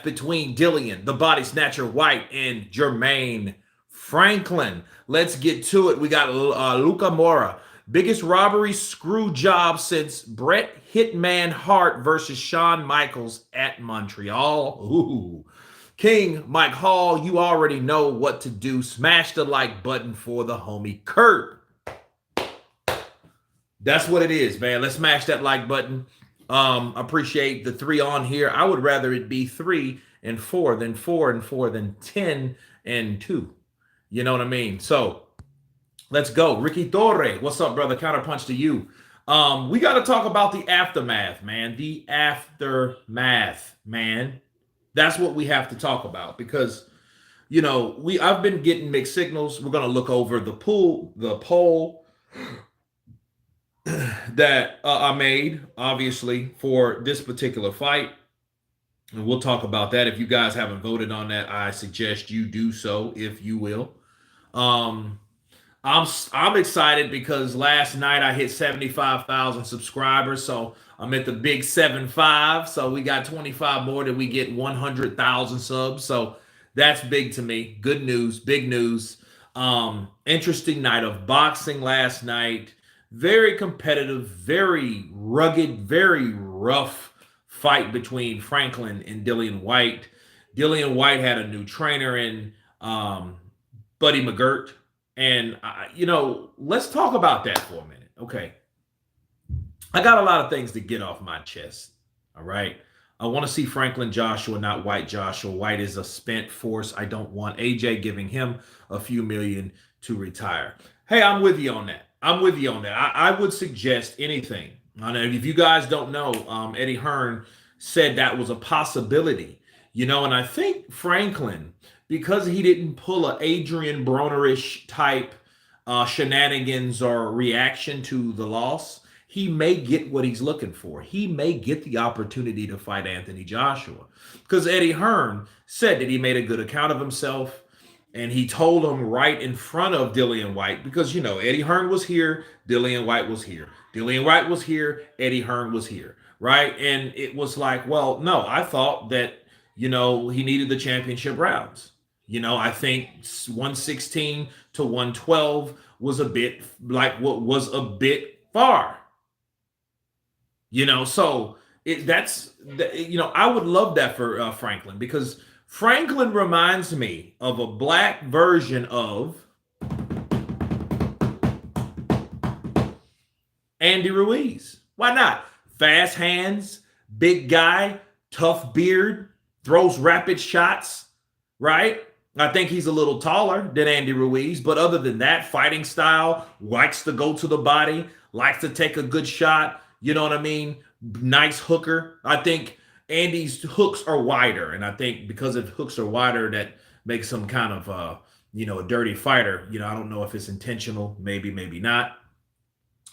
between Dillian, the body snatcher Whyte, and Jermaine Franklin. Let's get to it. We got Luca Mora. Biggest robbery screw job since Bret Hitman Hart versus Shawn Michaels at Montreal. Ooh. King Mike Hall, you already know what to do. Smash the like button for the homie Kurt. That's what it is, man. Let's smash that like button. Appreciate the 3 on here. I would rather it be 3 and 4 than 4 and 4 than 10 and 2. You know what I mean? So let's go. Ricky Torre, what's up, brother? Counterpunch to you. We got to talk about the aftermath, man. The aftermath, man. That's what we have to talk about because, you know, I've been getting mixed signals. We're going to look over the poll that I made, obviously, for this particular fight. And we'll talk about that. If you guys haven't voted on that, I suggest you do so, if you will. I'm excited because last night I hit 75,000 subscribers, so I'm at the big 7.5. So we got 25 more than we get 100,000 subs. So that's big to me. Good news, big news. Interesting night of boxing last night. Very competitive, very rugged, very rough fight between Franklin and Dillian Whyte. Dillian Whyte had a new trainer in Buddy McGirt. And, you know, let's talk about that for a minute. Okay. I got a lot of things to get off my chest. All right. I want to see Franklin Joshua, not Whyte Joshua. Whyte is a spent force. I don't want AJ giving him a few million to retire. Hey, I'm with you on that. I would suggest anything. And if you guys don't know, Eddie Hearn said that was a possibility, you know, and I think Franklin, because he didn't pull a Adrian Broner-ish type shenanigans or reaction to the loss, he may get what he's looking for. He may get the opportunity to fight Anthony Joshua because Eddie Hearn said that he made a good account of himself. And he told him right in front of Dillian Whyte because, you know, Eddie Hearn was here, Dillian Whyte was here. Dillian Whyte was here, Eddie Hearn was here, right? And it was like, well, no, I thought that, you know, he needed the championship rounds. You know, I think 116 to 112 was a bit far. You know, so I would love that for Franklin because Franklin reminds me of a black version of Andy Ruiz. Why not? Fast hands, big guy, tough beard, throws rapid shots, right? I think he's a little taller than Andy Ruiz, but other than that, fighting style, likes to go to the body, likes to take a good shot, you know what I mean? Nice hooker. I think Andy's hooks are wider, and I think because if hooks are wider, that makes him kind of, a dirty fighter. You know, I don't know if it's intentional, maybe not.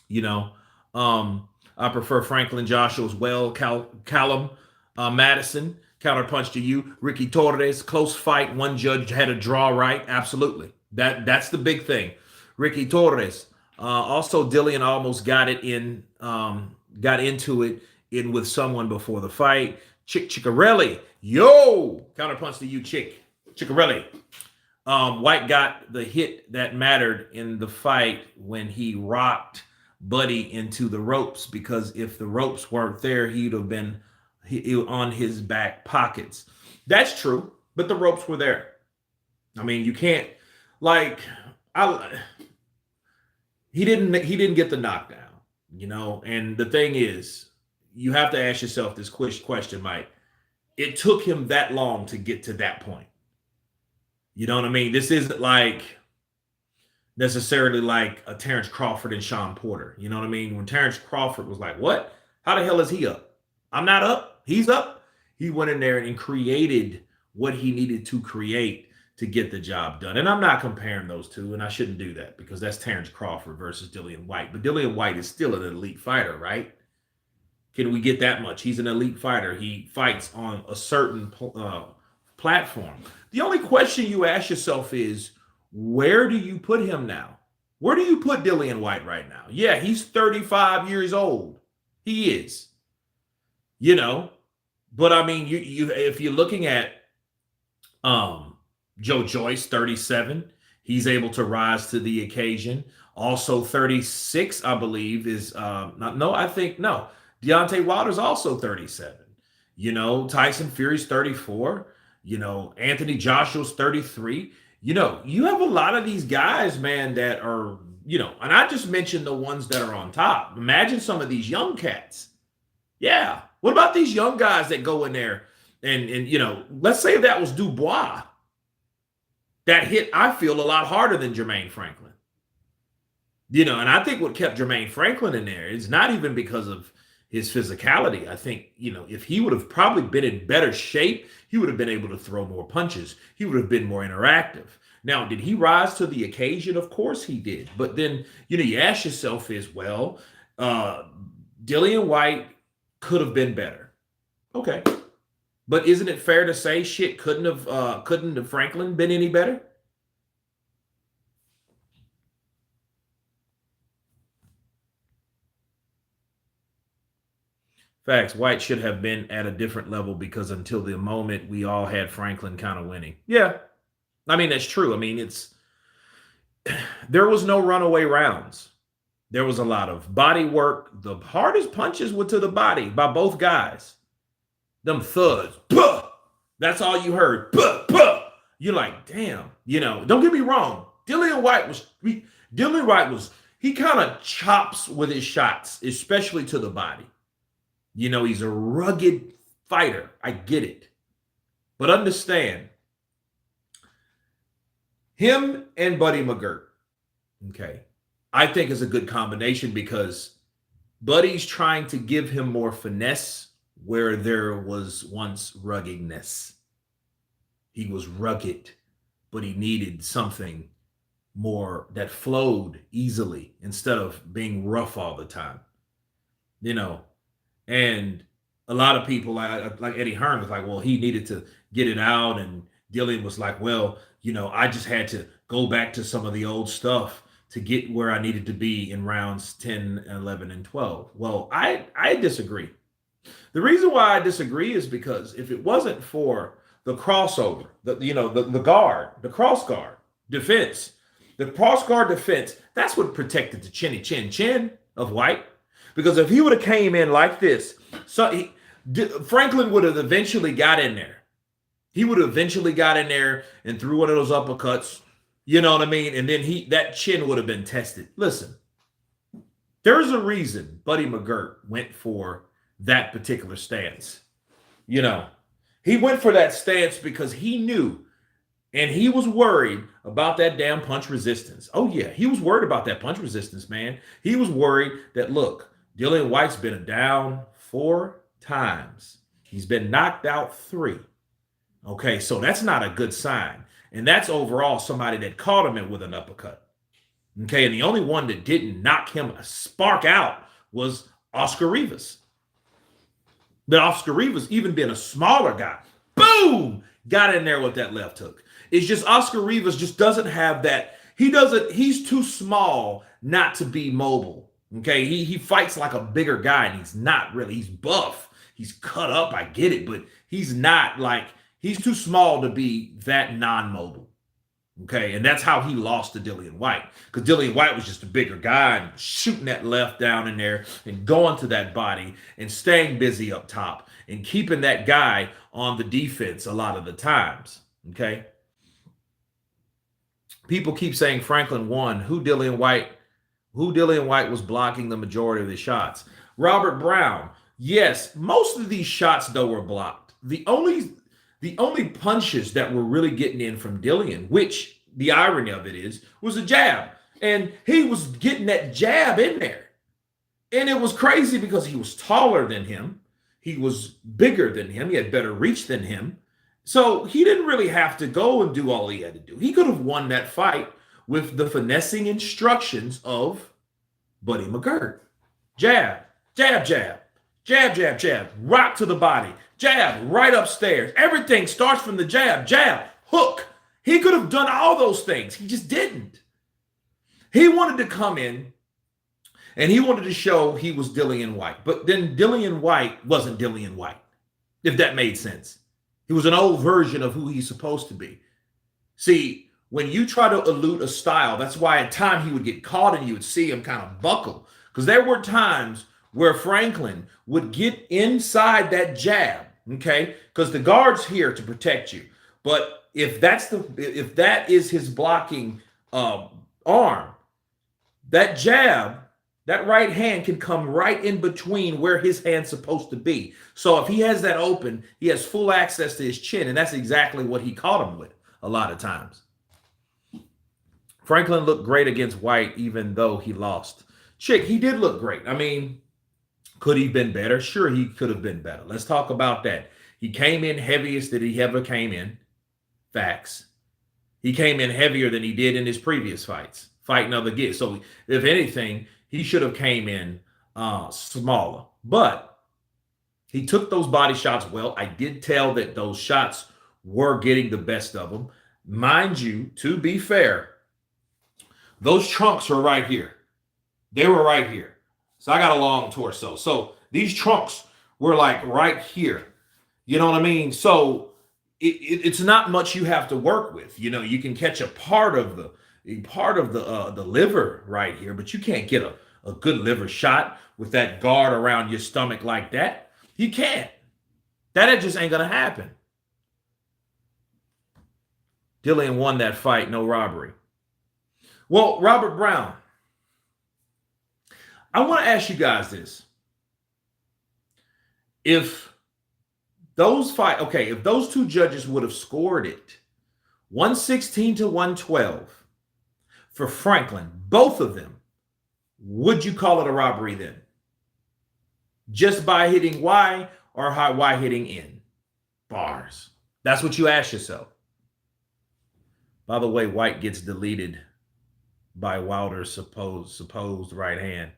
You know, I prefer Franklin Joshua as well. Callum Madison, counterpunch to you. Ricky Torres, close fight. One judge had a draw right. Absolutely, that's the big thing. Ricky Torres. Also, Dillian almost got into it with someone before the fight. Chickarelli. Yo! Counterpunch to you, Chickarelli. Whyte got the hit that mattered in the fight when he rocked Buddy into the ropes, because if the ropes weren't there, he'd have been on his back pockets. That's true, but the ropes were there. I mean, you can't, he didn't get the knockdown, you know, and the thing is, you have to ask yourself this question, Mike. It took him that long to get to that point. You know what I mean? This isn't necessarily like a Terrence Crawford and Sean Porter. You know what I mean? When Terrence Crawford was like, what? How the hell is he up? I'm not up. He's up. He went in there and created what he needed to create to get the job done. And I'm not comparing those two, and I shouldn't do that because that's Terrence Crawford versus Dillian Whyte. But Dillian Whyte is still an elite fighter, right? Can we get that much? He's an elite fighter. He fights on a certain platform. The only question you ask yourself is, where do you put him now? Where do you put Dillian Whyte right now? Yeah, he's 35 years old. He is. You know, But I mean, you if you're looking at um, Joe Joyce, 37. He's able to rise to the occasion. Also, 36, I believe, is not, no, I think, no. Deontay Wilder's also 37. You know, Tyson Fury's 34. You know, Anthony Joshua's 33. You know, you have a lot of these guys, man, that are, you know, and I just mentioned the ones that are on top. Imagine some of these young cats. Yeah. What about these young guys that go in there and you know, let's say that was Dubois. That hit, I feel, a lot harder than Jermaine Franklin. You know, and I think what kept Jermaine Franklin in there is not even because of his physicality. I think, you know, if he would have probably been in better shape, he would have been able to throw more punches. He would have been more interactive. Now, did he rise to the occasion? Of course he did. But then, you know, you ask yourself is, well, Dillian Whyte could have been better. Okay. But isn't it fair to say shit couldn't have Franklin been any better? Facts. Whyte should have been at a different level because until the moment we all had Franklin kind of winning. Yeah. I mean, that's true. I mean, there was no runaway rounds. There was a lot of body work. The hardest punches were to the body by both guys. Them thuds. Puh! That's all you heard. Puh, puh. You're like, damn. You know, don't get me wrong. Dillian Whyte was, he kind of chops with his shots, especially to the body. You know, he's a rugged fighter. I get it. But understand, him and Buddy McGirt, okay, I think is a good combination because Buddy's trying to give him more finesse where there was once ruggedness. He was rugged, but he needed something more that flowed easily instead of being rough all the time. You know, and a lot of people like Eddie Hearn was like, well, he needed to get it out. And Dillian was like, well, you know, I just had to go back to some of the old stuff to get where I needed to be in rounds 10, 11, and 12. Well, I disagree. The reason why I disagree is because if it wasn't for the crossover, the guard, the cross guard defense, the cross guard defense, that's what protected the chin of Whyte. Because if he would have came in like this, Franklin would have eventually got in there. He would have eventually got in there and threw one of those uppercuts. You know what I mean? And then that chin would have been tested. Listen, there's a reason Buddy McGirt went for that particular stance. You know, he went for that stance because he knew and he was worried about that damn punch resistance. Oh, yeah, he was worried about that punch resistance, man. He was worried that, look, Dillian Whyte's been down 4 times. He's been knocked out 3. Okay, so that's not a good sign. And that's overall somebody that caught him with an uppercut. Okay, and the only one that didn't knock him a spark out was Oscar Rivas. But Oscar Rivas, even being a smaller guy, boom, got in there with that left hook. It's just Oscar Rivas just doesn't have that. He's too small not to be mobile. Okay, he fights like a bigger guy, and he's not really. He's buff. He's cut up. I get it, but he's not like, he's too small to be that non-mobile. Okay, and that's how he lost to Dillian Whyte, because Dillian Whyte was just a bigger guy and shooting that left down in there and going to that body and staying busy up top and keeping that guy on the defense a lot of the times. Okay, people keep saying Franklin won. Who Dillian Whyte was blocking the majority of the shots? Robert Brown. Yes, most of these shots though were blocked. The only punches that were really getting in from Dillian, which the irony of it is, was a jab. And he was getting that jab in there. And it was crazy because he was taller than him. He was bigger than him. He had better reach than him. So he didn't really have to go and do all he had to do. He could have won that fight with the finessing instructions of Buddy McGirt. Jab, jab, jab, jab, jab, jab, rock to the body, jab, right upstairs. Everything starts from the jab, jab, hook. He could have done all those things. He just didn't. He wanted to come in and he wanted to show he was Dillian Whyte. But then Dillian Whyte wasn't Dillian Whyte. if that made sense. He was an old version of who he's supposed to be. See, when you try to elude a style, that's why at times he would get caught and you would see him kind of buckle. Because there were times where Franklin would get inside that jab, okay? Because the guard's here to protect you. But if that is his blocking arm, that jab, that right hand can come right in between where his hand's supposed to be. So if he has that open, he has full access to his chin, and that's exactly what he caught him with a lot of times. Franklin looked great against Whyte, even though he lost. Chick, he did look great. I mean, could he have been better? Sure, he could have been better. Let's talk about that. He came in heaviest that he ever came in. Facts. He came in heavier than he did in his previous fights, fighting other guys. So if anything, he should have came in smaller. But he took those body shots well. I did tell that those shots were getting the best of him. Mind you, to be fair, those trunks were right here. They were right here. So I got a long torso. So these trunks were like right here. You know what I mean? So it's not much you have to work with. You know, you can catch a part of the liver right here, but you can't get a good liver shot with that guard around your stomach like that. You can't. That just ain't gonna happen. Dillian won that fight, no robbery. Well, Robert Brown, I want to ask you guys this. If those two judges would have scored it 116 to 112 for Franklin, both of them, would you call it a robbery then? Just by hitting Y or Y hitting N? Bars. That's what you ask yourself. By the way, Whyte gets deleted by Wilder's supposed right hand.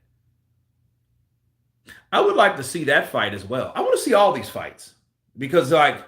I would like to see that fight as well. I want to see all these fights because, like,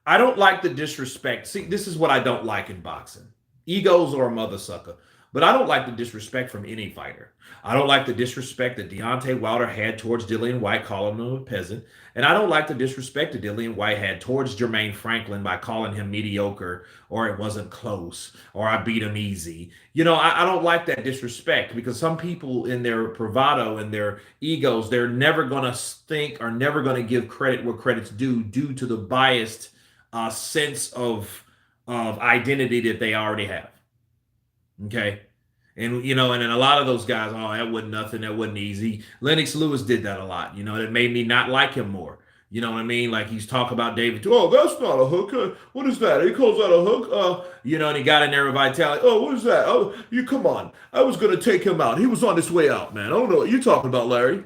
I don't like the disrespect. See, this is what I don't like in boxing. Egos or a mother sucker. But I don't like the disrespect from any fighter. I don't like the disrespect that Deontay Wilder had towards Dillian Whyte, calling him a peasant. And I don't like the disrespect that Dillian Whyte had towards Jermaine Franklin by calling him mediocre, or it wasn't close, or I beat him easy. You know, I don't like that disrespect because some people in their bravado and their egos, they're never going to think or never going to give credit where credit's due to the biased sense of identity that they already have. Okay. And, you know, and then a lot of those guys, oh, that wasn't nothing. That wasn't easy. Lennox Lewis did that a lot. You know, that made me not like him more. You know what I mean? Like he's talking about David. Oh, that's not a hook. What is that? He calls that a hook. You know, and he got in there with Vitali. Oh, what is that? Oh, you come on. I was going to take him out. He was on his way out, man. I don't know what you're talking about, Larry.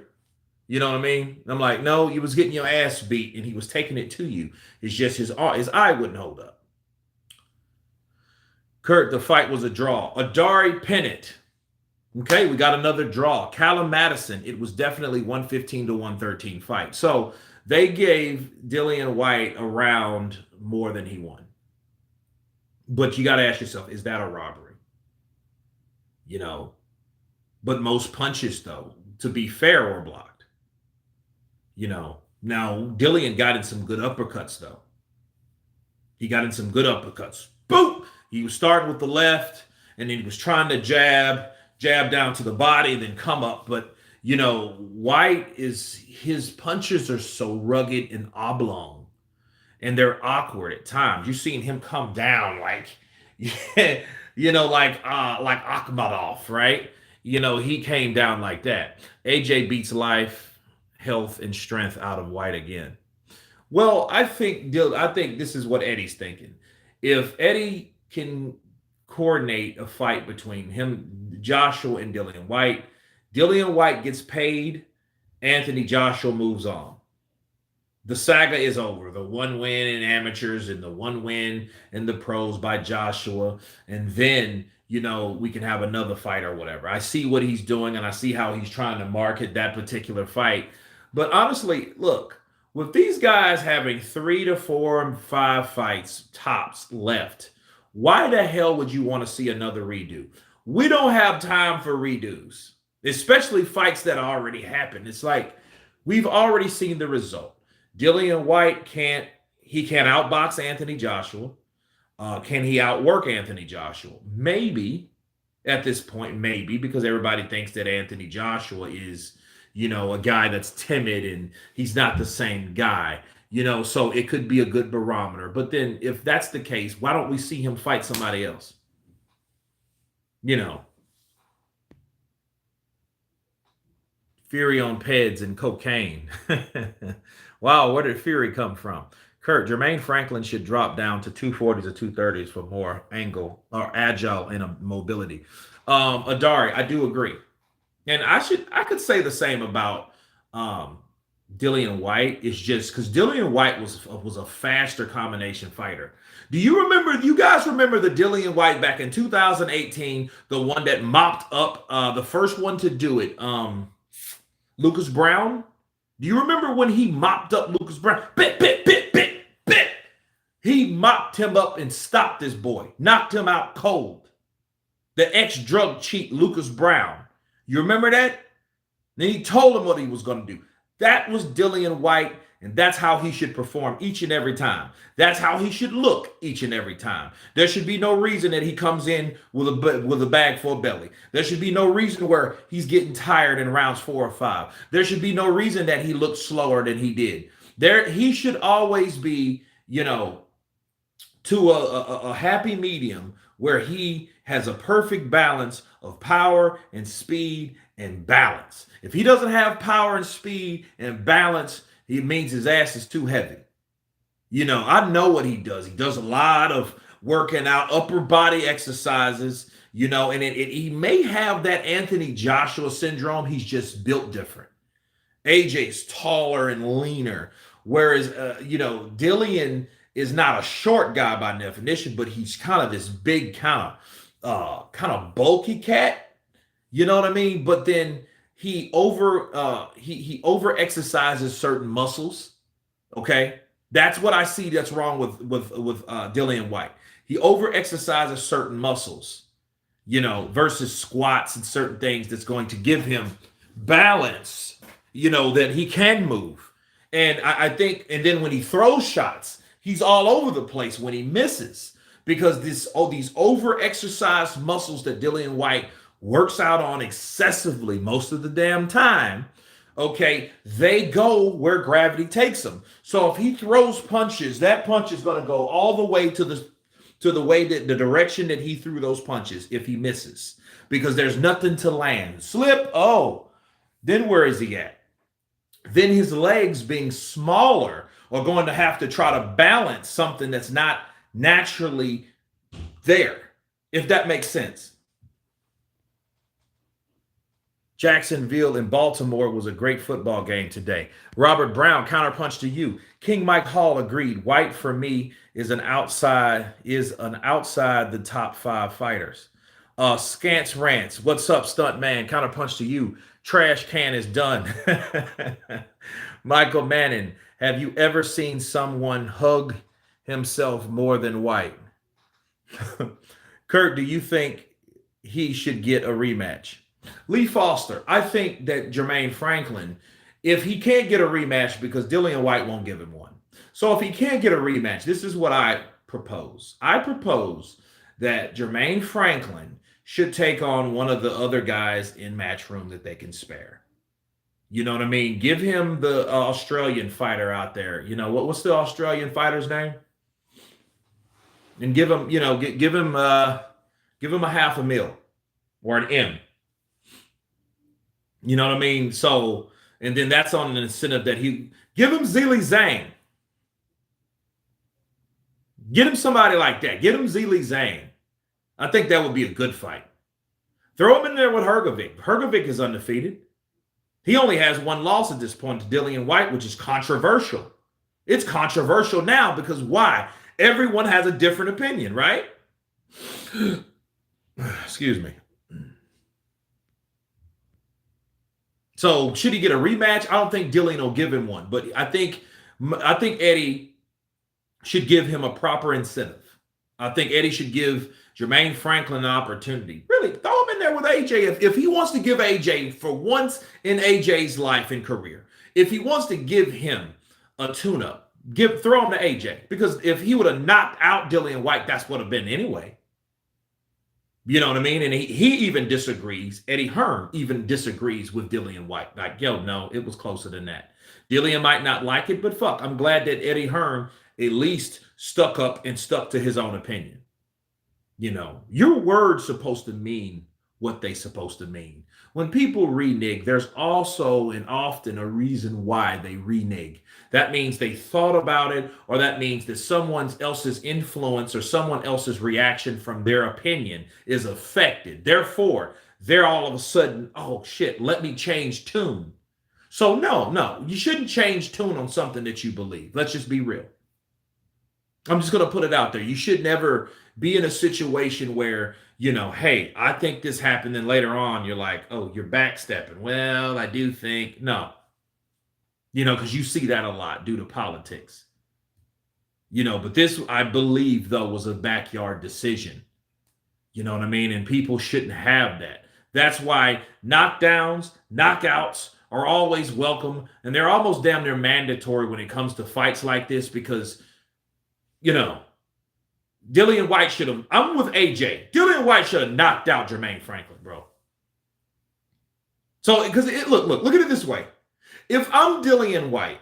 You know what I mean? I'm like, no, he was getting your ass beat and he was taking it to you. It's just his eye wouldn't hold up. Kurt, the fight was a draw. Adari Pennant. Okay, we got another draw. Callum Madison, it was definitely 115 to 113 fight. So they gave Dillian Whyte a round more than he won. But you got to ask yourself, is that a robbery? You know, but most punches, though, to be fair, were blocked. You know, now Dillian got in some good uppercuts, though. He got in some good uppercuts. Boom! He was starting with the left, and then he was trying to jab down to the body, then come up. But, you know, Whyte his punches are so rugged and oblong, and they're awkward at times. You've seen him come down like, you know, like Akhmadov, right? You know, he came down like that. AJ beats life, health, and strength out of Whyte again. Well, I think this is what Eddie's thinking. If Eddie can coordinate a fight between him, Joshua, and Dillian Whyte, Dillian Whyte gets paid, Anthony Joshua moves on. The saga is over. The one win in amateurs and the one win in the pros by Joshua. And then, you know, we can have another fight or whatever. I see what he's doing and I see how he's trying to market that particular fight. But honestly, look, with these guys having 3 to 4 and 5 fights tops left, why the hell would you want to see another redo? We don't have time for redos, especially fights that already happened. It's like we've already seen the result. Dillian Whyte can't outbox Anthony Joshua. Can he outwork Anthony Joshua? Maybe at this point, maybe, because everybody thinks that Anthony Joshua is, a guy that's timid and he's not the same guy, so it could be a good barometer. But then if that's the case, why don't we see him fight somebody else? Fury on Peds and cocaine. Wow, where did Fury come from? Kurt, Jermaine Franklin should drop down to 240s or 230s for more angle or agile and mobility. Adari, I do agree. And I could say the same about Dillian Whyte. It's just because Dillian Whyte was a faster combination fighter. Do you guys remember the Dillian Whyte back in 2018, the one that mopped up the first one to do it? Lucas Brown. Do you remember when he mopped up Lucas Brown? Bit. He mopped him up and stopped this boy, knocked him out cold. The ex-drug cheat, Lucas Brown. You remember that? Then he told him what he was going to do. That was Dillian Whyte, and that's how he should perform each and every time. That's how he should look each and every time. There should be no reason that he comes in with a bag full of belly. There should be no reason where he's getting tired in rounds 4 or 5. There should be no reason that he looks slower than he did. He should always be, to a happy medium where he has a perfect balance of power and speed and balance. If he doesn't have power and speed and balance, it means his ass is too heavy. I know what he does. He does a lot of working out, upper body exercises, and he may have that Anthony Joshua syndrome. He's just built different. AJ's taller and leaner, whereas, Dillian is not a short guy by definition, but he's kind of this big kind of bulky cat. You know what I mean? But then he over exercises certain muscles. Okay, that's what I see that's wrong with Dillian Whyte. He over exercises certain muscles, versus squats and certain things that's going to give him balance. That he can move, and I think, and then when he throws shots, he's all over the place when he misses because these over-exercised muscles that Dillian Whyte works out on excessively most of the damn time, okay, they go where gravity takes them. So if he throws punches, that punch is going to go all the way to the way that the direction that he threw those punches if he misses because there's nothing to land. Slip, then where is he at? Then his legs being smaller are going to have to try to balance something that's not naturally there, if that makes sense. Jacksonville and Baltimore was a great football game today. Robert Brown, counterpunch to you. King Mike Hall agreed. Whyte for me is an outside the top 5 fighters. Scance Rants, what's up, stunt man? Counterpunch to you. Trash can is done. Michael Manning, have you ever seen someone hug himself more than Whyte? Kurt, do you think he should get a rematch? Lee Foster, I think that Jermaine Franklin, if he can't get a rematch because Dillian Whyte won't give him one. So if he can't get a rematch, this is what I propose. I propose that Jermaine Franklin should take on one of the other guys in Matchroom that they can spare. You know what I mean? Give him the Australian fighter out there. What's the Australian fighter's name? And give him, give him a $500,000 or an M. You know what I mean? So, and then that's on an incentive that he give him Zili Zhang. Get him somebody like that. Get him Zili Zhang. I think that would be a good fight. Throw him in there with Hrgovic. Hrgovic is undefeated. He only has one loss at this point to Dillian Whyte, which is controversial. It's controversial now because why? Everyone has a different opinion, right? Excuse me. So should he get a rematch? I don't think Dillian will give him one, but I think Eddie should give him a proper incentive. I think Eddie should give Jermaine Franklin an opportunity. Really, throw him in there with AJ. If he wants to give AJ for once in AJ's life and career, if he wants to give him a tune-up. Throw him to AJ. Because if he would have knocked out Dillian Whyte, that's what would have been anyway. You know what I mean? And he even disagrees. Eddie Hearn even disagrees with Dillian Whyte. Like, yo, no, it was closer than that. Dillian might not like it, but fuck, I'm glad that Eddie Hearn at least stuck up and stuck to his own opinion. You know, your word's supposed to mean what they supposed to mean. When people renege, there's also and often a reason why they renege. That means they thought about it, or that means that someone else's influence or someone else's reaction from their opinion is affected. Therefore, they're all of a sudden, oh shit, let me change tune. So no, you shouldn't change tune on something that you believe. Let's just be real. I'm just going to put it out there. You should never be in a situation where, you know, hey, I think this happened. And later on, you're like, oh, you're backstepping. Well, I do think. No. You know, because you see that a lot due to politics. You know, but this, I believe, though, was a backyard decision. You know what I mean? And people shouldn't have that. That's why knockdowns, knockouts are always welcome. And they're almost damn near mandatory when it comes to fights like this because, you know, Dillian Whyte should have, I'm with AJ. Dillian Whyte should have knocked out Jermaine Franklin, bro. So, because look at it this way. If I'm Dillian Whyte,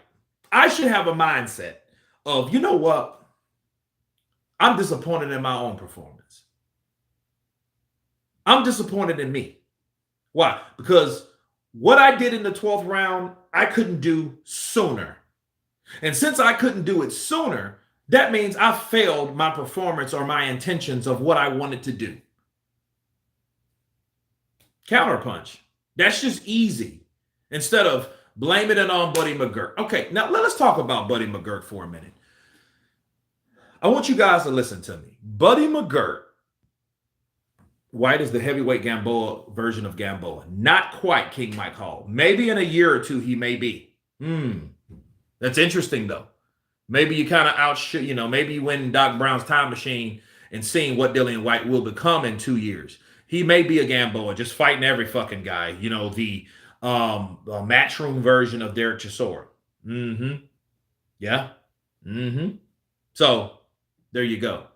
I should have a mindset of, you know what? I'm disappointed in my own performance. I'm disappointed in me. Why? Because what I did in the 12th round, I couldn't do sooner. And since I couldn't do it sooner, that means I failed my performance or my intentions of what I wanted to do. Counterpunch. That's just easy. Instead of blaming it on Buddy McGirt. Okay, now let's talk about Buddy McGirt for a minute. I want you guys to listen to me. Buddy McGirt, Whyte is the heavyweight Gamboa version of Gamboa. Not quite King Mike Hall. Maybe in a year or two he may be. That's interesting though. Maybe you kind of maybe you win Doc Brown's time machine and seeing what Dillian Whyte will become in 2 years. He may be a Gamboa, just fighting every fucking guy. You know, the matchroom version of Derek Chisora. Yeah. So there you go.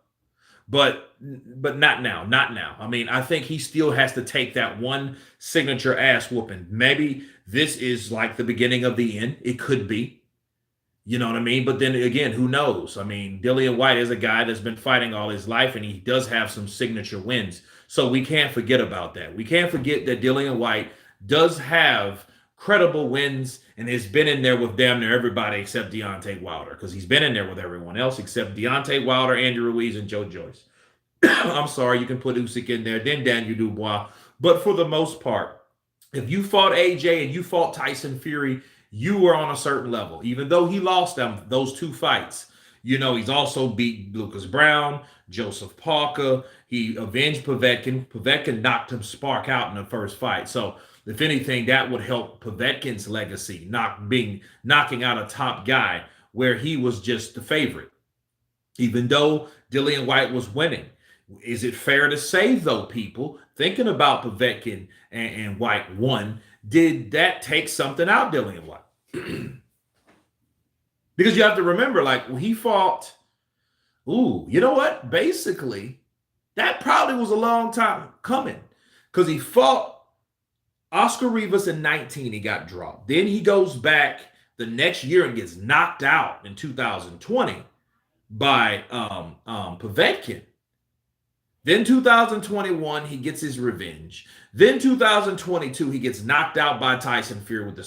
But not now. Not now. I mean, I think he still has to take that one signature ass whooping. Maybe this is like the beginning of the end. It could be. You know what I mean? But then again, who knows? I mean, Dillian Whyte is a guy that's been fighting all his life, and he does have some signature wins. So we can't forget about that. We can't forget that Dillian Whyte does have credible wins and has been in there with damn near everybody except Deontay Wilder, because he's been in there with everyone else except Deontay Wilder, Andy Ruiz, and Joe Joyce. I'm sorry, you can put Usyk in there, then Daniel Dubois. But for the most part, if you fought AJ and you fought Tyson Fury, you were on a certain level. Even though he lost those two fights, you know, he's also beat Lucas Brown, Joseph Parker. He avenged Povetkin. Povetkin knocked him spark out in the first fight. So if anything, that would help Povetkin's legacy, knocking out a top guy where he was just the favorite, even though Dillian Whyte was winning. Is it fair to say, though, people, thinking about Povetkin and Whyte won, did that take something out Dillian Whyte? Because you have to remember, like, when he fought, you know what? Basically, that probably was a long time coming, because he fought Oscar Rivas in 19. He got dropped. Then he goes back the next year and gets knocked out in 2020 by Povetkin. Then 2021, he gets his revenge. Then 2022, he gets knocked out by Tyson Fury with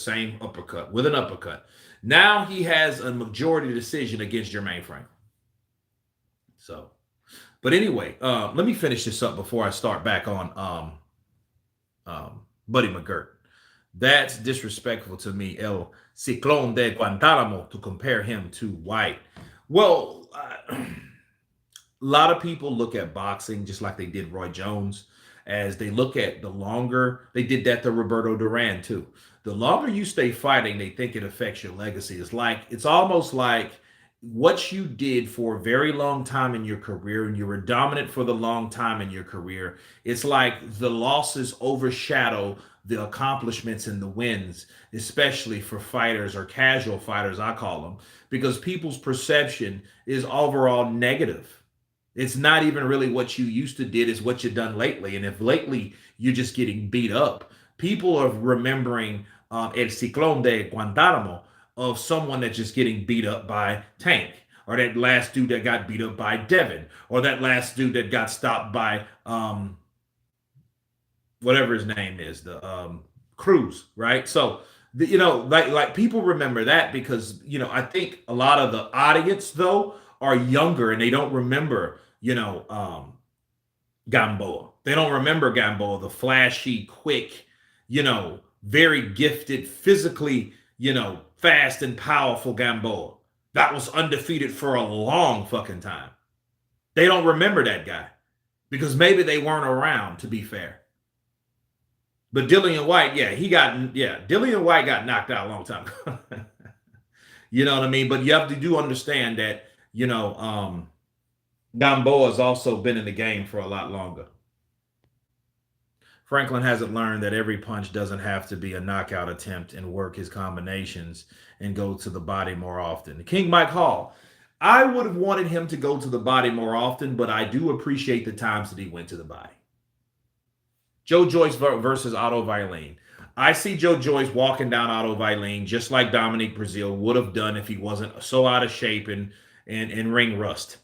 an uppercut. Now he has a majority decision against Jermaine Franklin. So, but anyway, let me finish this up before I start back on Buddy McGirt. That's disrespectful to me, El Ciclón de Guantánamo, to compare him to Whyte. Well, a lot of people look at boxing just like they did Roy Jones, as they look at the longer, they did that to Roberto Duran too. The longer you stay fighting, they think it affects your legacy. It's almost like what you did for a very long time in your career, and you were dominant for the long time in your career. It's like the losses overshadow the accomplishments and the wins, especially for fighters or casual fighters, I call them, because people's perception is overall negative. It's not even really what you used to did, is what you've done lately. And if lately you're just getting beat up, people are remembering El Ciclón de Guantánamo, of someone that's just getting beat up by Tank, or that last dude that got beat up by Devin, or that last dude that got stopped by whatever his name is, the Cruz, right? So like people remember that because I think a lot of the audience though are younger and they don't remember Gamboa. They don't remember Gamboa, the flashy, quick, very gifted, physically, fast and powerful Gamboa that was undefeated for a long fucking time. They don't remember that guy because maybe they weren't around, to be fair. But Dillian Whyte, Dillian Whyte got knocked out a long time ago. You know what I mean? But you have to do understand that, Gamboa has also been in the game for a lot longer. Franklin hasn't learned that every punch doesn't have to be a knockout attempt and work his combinations and go to the body more often. King Mike Hall, I would have wanted him to go to the body more often, but I do appreciate the times that he went to the body. Joe Joyce versus Otto Wallin. I see Joe Joyce walking down Otto Wallin just like Dominique Breazeale would have done if he wasn't so out of shape and ring rust,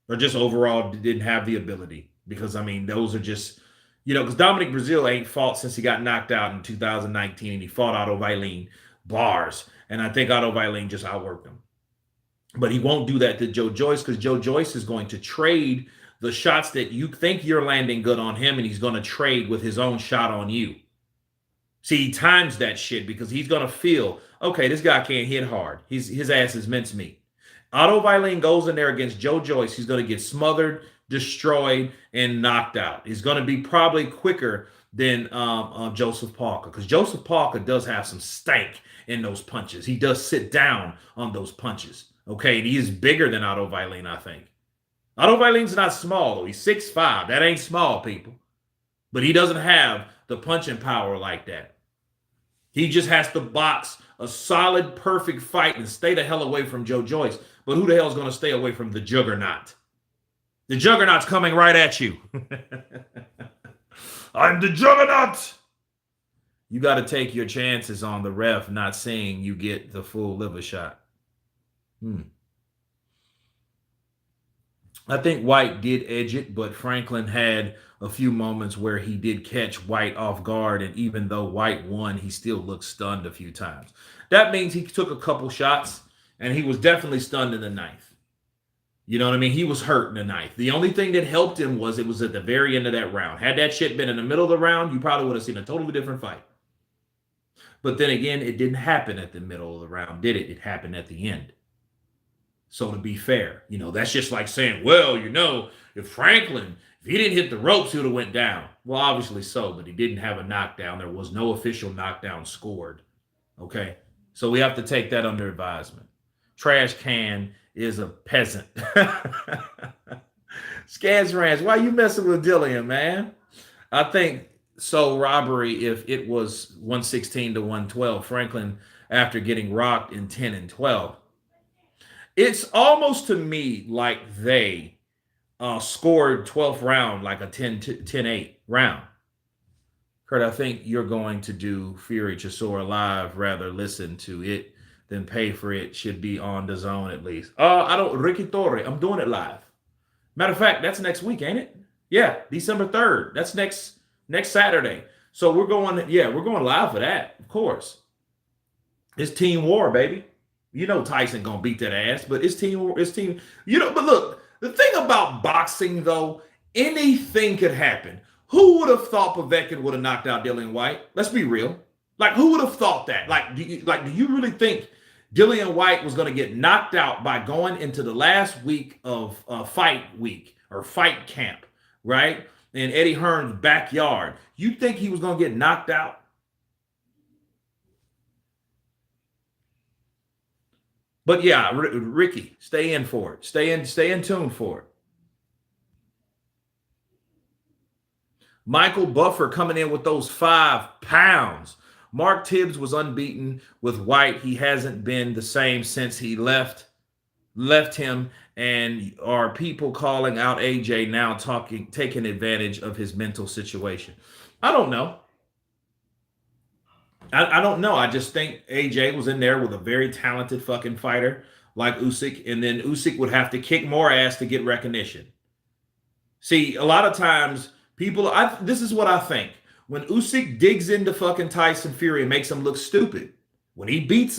or just overall didn't have the ability. Because I mean, those are just, because Dominique Breazeale ain't fought since he got knocked out in 2019, and he fought Otto Wallin bars, and I think Otto Wallin just outworked him. But he won't do that to Joe Joyce because Joe Joyce is going to trade the shots that you think you're landing good on him, and he's going to trade with his own shot on you. See, he times that shit because he's going to feel, okay, this guy can't hit hard. His ass is mincemeat. Otto Wallin goes in there against Joe Joyce. He's going to get smothered, destroyed, and knocked out. He's going to be probably quicker than Joseph Parker because Joseph Parker does have some stank in those punches. He does sit down on those punches. Okay, and he is bigger than Otto Wallin, I think. Otto Wallin's not small, though. He's 6'5". That ain't small, people. But he doesn't have the punching power like that. He just has to box a solid, perfect fight and stay the hell away from Joe Joyce. But who the hell is going to stay away from the Juggernaut? The Juggernaut's coming right at you. I'm the Juggernaut. You got to take your chances on the ref not saying you get the full liver shot. I think Whyte did edge it, but Franklin had a few moments where he did catch Whyte off guard, and even though Whyte won, he still looked stunned a few times. That means he took a couple shots, and he was definitely stunned in the ninth. You know what I mean? He was hurt in the ninth. The only thing that helped him was it was at the very end of that round. Had that shit been in the middle of the round, you probably would have seen a totally different fight. But then again, it didn't happen at the middle of the round, did it? It happened at the end. So to be fair, that's just like saying, well, if Franklin, if he didn't hit the ropes, he would have went down. Well, obviously so, but he didn't have a knockdown. There was no official knockdown scored. Okay? So we have to take that under advisement. Trash Can is a peasant. Scans Ranch, why you messing with Dillian, man? I think so, robbery, if it was 116 to 112, Franklin, after getting rocked in 10 and 12, it's almost to me like they scored 12th round like a 10-8 round. Kurt, I think you're going to do Fury Chisora live. Rather listen to it than pay for it. Should be on the zone at least. Ricky Torre, I'm doing it live. Matter of fact, that's next week, ain't it? Yeah, December 3rd. That's next Saturday. So we're going live for that, of course. It's Team War, baby. Tyson gonna beat that ass, but it's team. But look, the thing about boxing though, anything could happen. Who would have thought Povetkin would have knocked out Dillian Whyte? Let's be real. Like, who would have thought that? Do you really think Dillian Whyte was gonna get knocked out by going into the last week of fight week or fight camp, right? In Eddie Hearn's backyard. You think he was gonna get knocked out? But yeah, Ricky, stay in for it. Stay in tune for it. Michael Buffer coming in with those 5 pounds. Mark Tibbs was unbeaten with Whyte. He hasn't been the same since he left him. And are people calling out AJ now, taking advantage of his mental situation? I don't know. I don't know. I just think AJ was in there with a very talented fucking fighter like Usyk, and then Usyk would have to kick more ass to get recognition. See, a lot of times people, this is what I think. When Usyk digs into fucking Tyson Fury and makes him look stupid, when he beats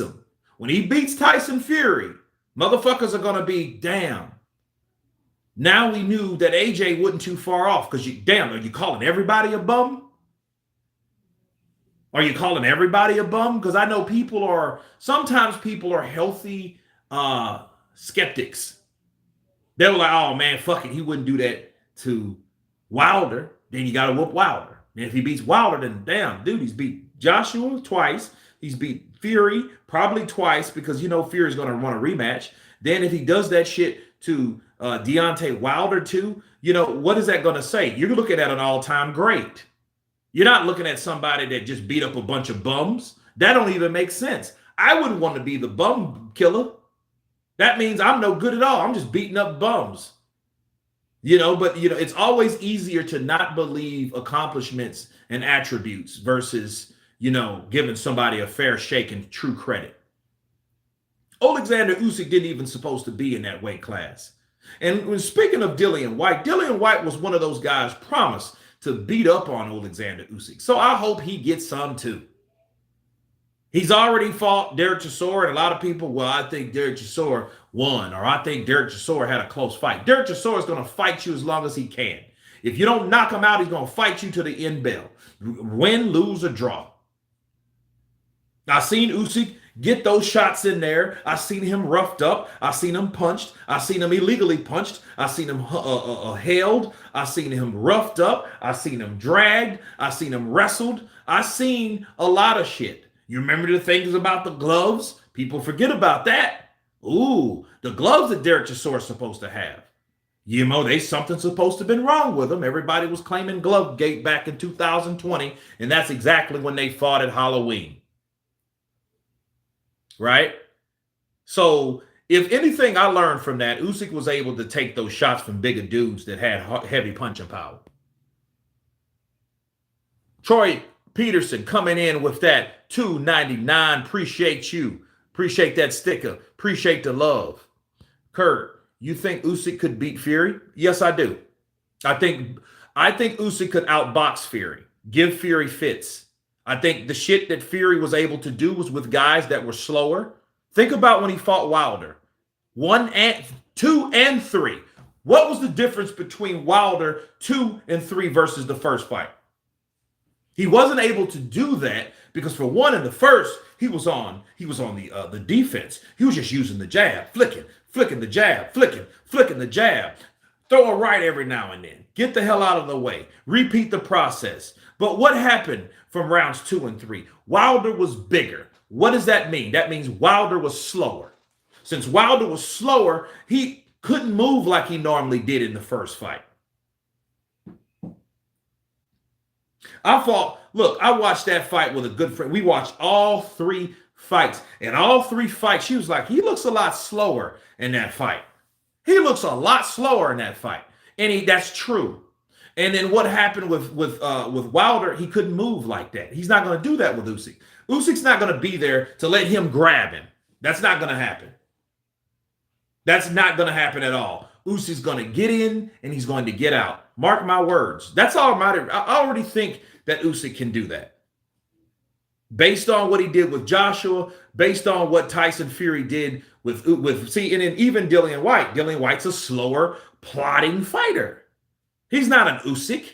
Tyson Fury, motherfuckers are gonna be, damn. Now we knew that AJ wasn't too far off because are you calling everybody a bum? Are you calling everybody a bum? Because I know sometimes people are healthy skeptics. They were like, oh man, fuck it. He wouldn't do that to Wilder. Then you got to whoop Wilder. And if he beats Wilder, then damn, dude, he's beat Joshua twice. He's beat Fury probably twice because, Fury's going to want a rematch. Then if he does that shit to Deontay Wilder too, what is that going to say? You're looking at an all-time great. You're not looking at somebody that just beat up a bunch of bums. That don't even make sense. I wouldn't want to be the bum killer. That means I'm no good at all. I'm just beating up bums. But it's always easier to not believe accomplishments and attributes versus, giving somebody a fair shake and true credit. Alexander Usyk didn't even supposed to be in that weight class. And when speaking of Dillian Whyte was one of those guys promised to beat up on Alexander Usyk. So I hope he gets some too. He's already fought Derek Chisora, and a lot of people, I think Derek Chisora won, or I think Derek Chisora had a close fight. Derek Chisora is going to fight you as long as he can. If you don't knock him out, he's going to fight you to the end bell. Win, lose, or draw. I've seen Usyk get those shots in there. I've seen him roughed up. I've seen him punched. I've seen him illegally punched. I've seen him held. I've seen him roughed up. I've seen him dragged. I've seen him wrestled. I've seen a lot of shit. You remember the things about the gloves? People forget about that. Ooh, the gloves that Derek Chisora is supposed to have. Something's supposed to have been wrong with them. Everybody was claiming Glovegate back in 2020, and that's exactly when they fought at Halloween. Right? So, if anything I learned from that, Usyk was able to take those shots from bigger dudes that had heavy punching power. Troy Peterson coming in with that $2.99. Appreciate you. Appreciate that sticker. Appreciate the love. Kurt, you think Usyk could beat Fury? Yes, I do. I think Usyk could outbox Fury. Give Fury fits. I think the shit that Fury was able to do was with guys that were slower. Think about when he fought Wilder. 1 and 2 and 3. What was the difference between Wilder 2 and 3 versus the first fight? He wasn't able to do that because for one, in the first, he was on the defense. He was just using the jab, flicking the jab, flicking the jab. Throw a right every now and then. Get the hell out of the way. Repeat the process. But what happened from rounds 2 and 3? Wilder was bigger. What does that mean? That means Wilder was slower. Since Wilder was slower, he couldn't move like he normally did in the first fight. I watched that fight with a good friend. We watched all 3 fights. And all 3 fights, she was like, he looks a lot slower in that fight. He looks a lot slower in that fight. And that's true. And then what happened with Wilder, he couldn't move like that. He's not going to do that with Usyk. Usyk's not going to be there to let him grab him. That's not going to happen. That's not going to happen at all. Usyk's going to get in and he's going to get out. Mark my words. That's all matter. I already think that Usyk can do that. Based on what he did with Joshua, based on what Tyson Fury did with and then even Dillian Whyte. Dillian Whyte's a slower, plodding fighter. He's not an Usyk.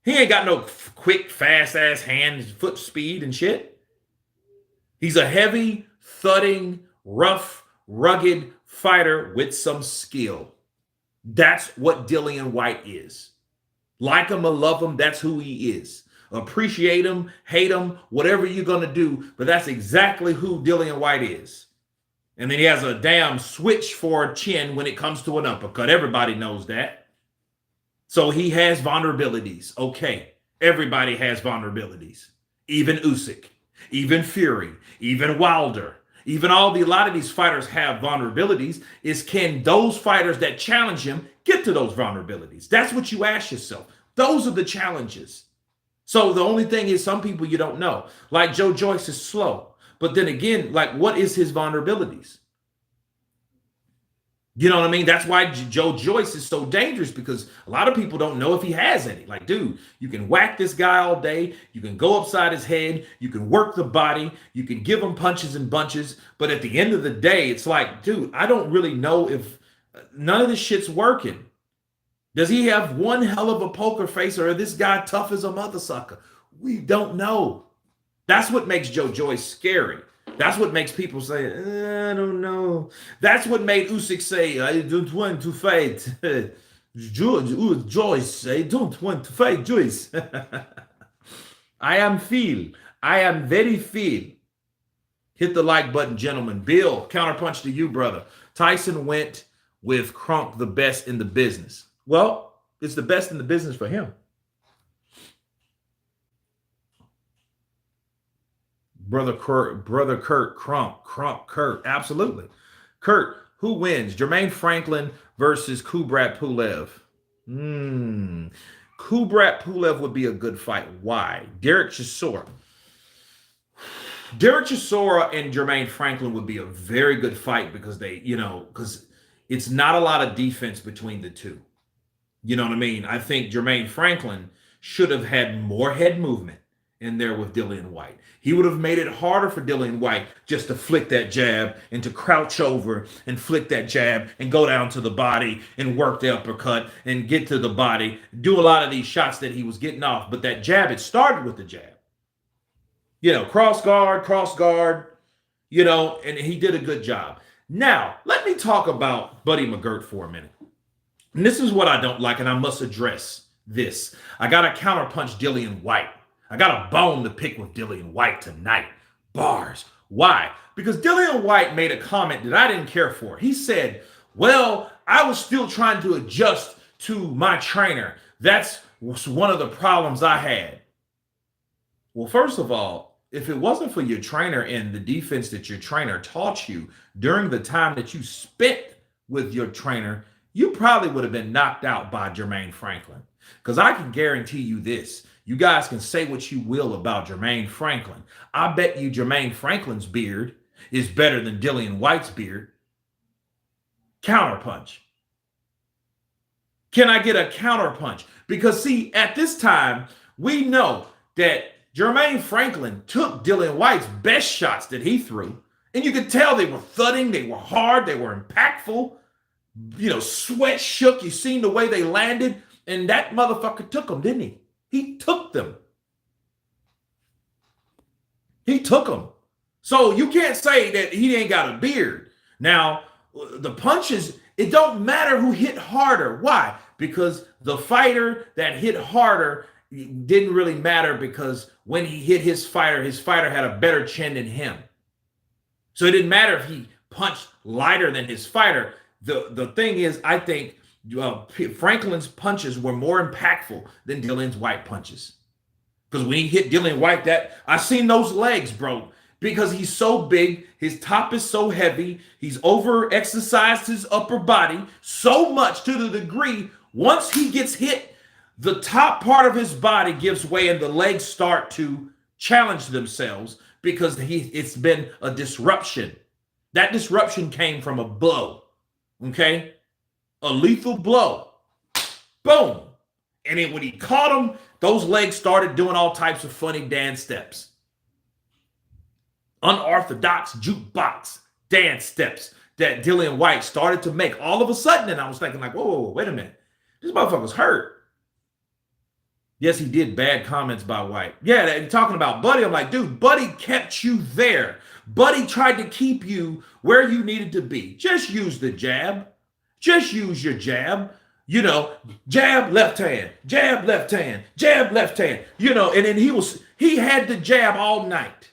He ain't got no quick, fast-ass hand, foot speed and shit. He's a heavy, thudding, rough, rugged fighter with some skill. That's what Dillian Whyte is. Like him or love him, that's who he is. Appreciate him, hate him, whatever you're going to do, but that's exactly who Dillian Whyte is. And then he has a damn switch for a chin when it comes to an uppercut. Everybody knows that. So he has vulnerabilities. Okay. Everybody has vulnerabilities. Even Usyk, even Fury, even Wilder, even a lot of these fighters have vulnerabilities. Is can those fighters that challenge him get to those vulnerabilities? That's what you ask yourself. Those are the challenges. So the only thing is some people you don't know. Like Joe Joyce is slow. But then again, like what is his vulnerabilities? You know what I mean? That's why Joe Joyce is so dangerous, because a lot of people don't know if he has any. Like, dude, you can whack this guy all day. You can go upside his head. You can work the body. You can give him punches and bunches. But at the end of the day, it's like, dude, I don't really know if none of this shit's working. Does he have one hell of a poker face, or is this guy tough as a mother sucker? We don't know. That's what makes Joe Joyce scary. That's what makes people say, I don't know. That's what made Usyk say, I don't want to fight Joyce. I don't want to fight Joyce. I am very feel. Hit the like button, gentlemen. Bill, counterpunch to you, brother. Tyson went with Crunk, the best in the business. Well, it's the best in the business for him. Brother Kurt, Crunk, Kurt, absolutely. Kurt, who wins? Jermaine Franklin versus Kubrat Pulev. Kubrat Pulev would be a good fight. Why? Derek Chisora and Jermaine Franklin would be a very good fight, because because it's not a lot of defense between the two. You know what I mean? I think Jermaine Franklin should have had more head movement in there with Dillian Whyte. He would have made it harder for Dillian Whyte just to flick that jab and to crouch over and flick that jab and go down to the body and work the uppercut and get to the body, do a lot of these shots that he was getting off. But that jab, it started with the jab. Cross guard, and he did a good job. Now, let me talk about Buddy McGirt for a minute. And this is what I don't like, and I must address this. I got to counterpunch Dillian Whyte. I got a bone to pick with Dillian Whyte tonight. Bars. Why? Because Dillian Whyte made a comment that I didn't care for. He said, well, I was still trying to adjust to my trainer. That's one of the problems I had. Well, first of all, if it wasn't for your trainer and the defense that your trainer taught you during the time that you spent with your trainer, you probably would have been knocked out by Jermaine Franklin. Because I can guarantee you this. You guys can say what you will about Jermaine Franklin. I bet you Jermaine Franklin's beard is better than Dillian Whyte's beard. Counterpunch. Can I get a counterpunch? Because see, at this time, we know that Jermaine Franklin took Dillian Whyte's best shots that he threw, and you could tell they were thudding, they were hard, they were impactful. Sweat shook. You seen the way they landed, and that motherfucker took them, didn't he? He took them. So you can't say that he ain't got a beard. Now, the punches, it don't matter who hit harder. Why? Because the fighter that hit harder didn't really matter, because when he hit his fighter had a better chin than him. So it didn't matter if he punched lighter than his fighter. The thing is, I think Franklin's punches were more impactful than Dillian Whyte punches. Because when he hit Dillian Whyte, I seen those legs, bro. Because he's so big, his top is so heavy, he's over-exercised his upper body so much to the degree, once he gets hit, the top part of his body gives way and the legs start to challenge themselves, because it's been a disruption. That disruption came from a blow, okay? A lethal blow. Boom. And then when he caught him, those legs started doing all types of funny dance steps. Unorthodox jukebox dance steps that Dillian Whyte started to make all of a sudden. And I was thinking like, whoa, wait a minute. This motherfucker's hurt. Yes, he did bad comments by Whyte. Yeah, talking about Buddy. I'm like, dude, Buddy kept you there. Buddy tried to keep you where you needed to be. Just use the jab. Just use your jab. Jab, left hand, jab, left hand, jab, left hand. And then he had the jab all night.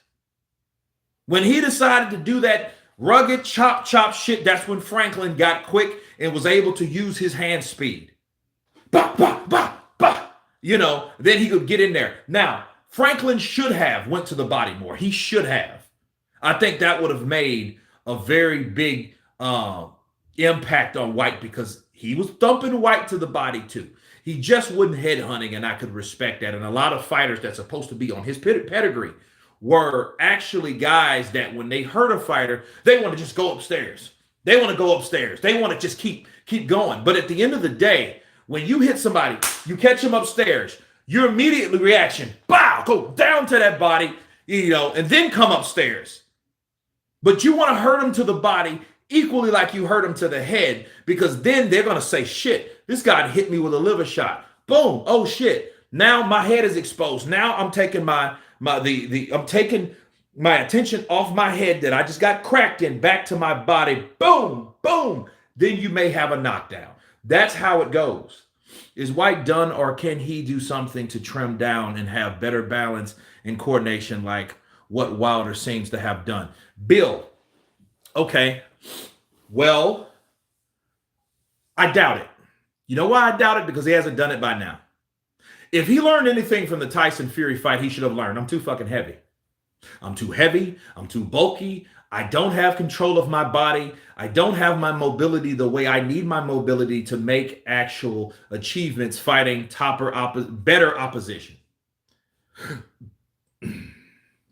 When he decided to do that rugged chop shit, that's when Franklin got quick and was able to use his hand speed. bah, bah, bah, bah. You know, then he could get in there. Now, Franklin should have went to the body more. He should have. I think that would have made a very big impact on Whyte because he was thumping Whyte to the body too. He just wasn't headhunting, and I could respect that. And a lot of fighters that's supposed to be on his pedigree were actually guys that when they hurt a fighter, they want to just go upstairs. They want to go upstairs. They want to just keep going. But at the end of the day, when you hit somebody, you catch them upstairs, your immediate reaction, bow, go down to that body, you know, and then come upstairs. But you want to hurt them to the body equally like you hurt them to the head, because then they're going to say, shit, this guy hit me with a liver shot. Boom. Oh shit. Now my head is exposed. Now I'm taking I'm taking my attention off my head that I just got cracked in back to my body. Boom, boom. Then you may have a knockdown. That's how it goes. Is Whyte done, or can he do something to trim down and have better balance and coordination like what Wilder seems to have done? Bill, okay, well, I doubt it. You know why I doubt it? Because he hasn't done it by now. If he learned anything from the Tyson Fury fight, he should have learned, I'm too fucking heavy. I'm too heavy. I'm too bulky. I don't have control of my body. I don't have my mobility the way I need my mobility to make actual achievements fighting better opposition.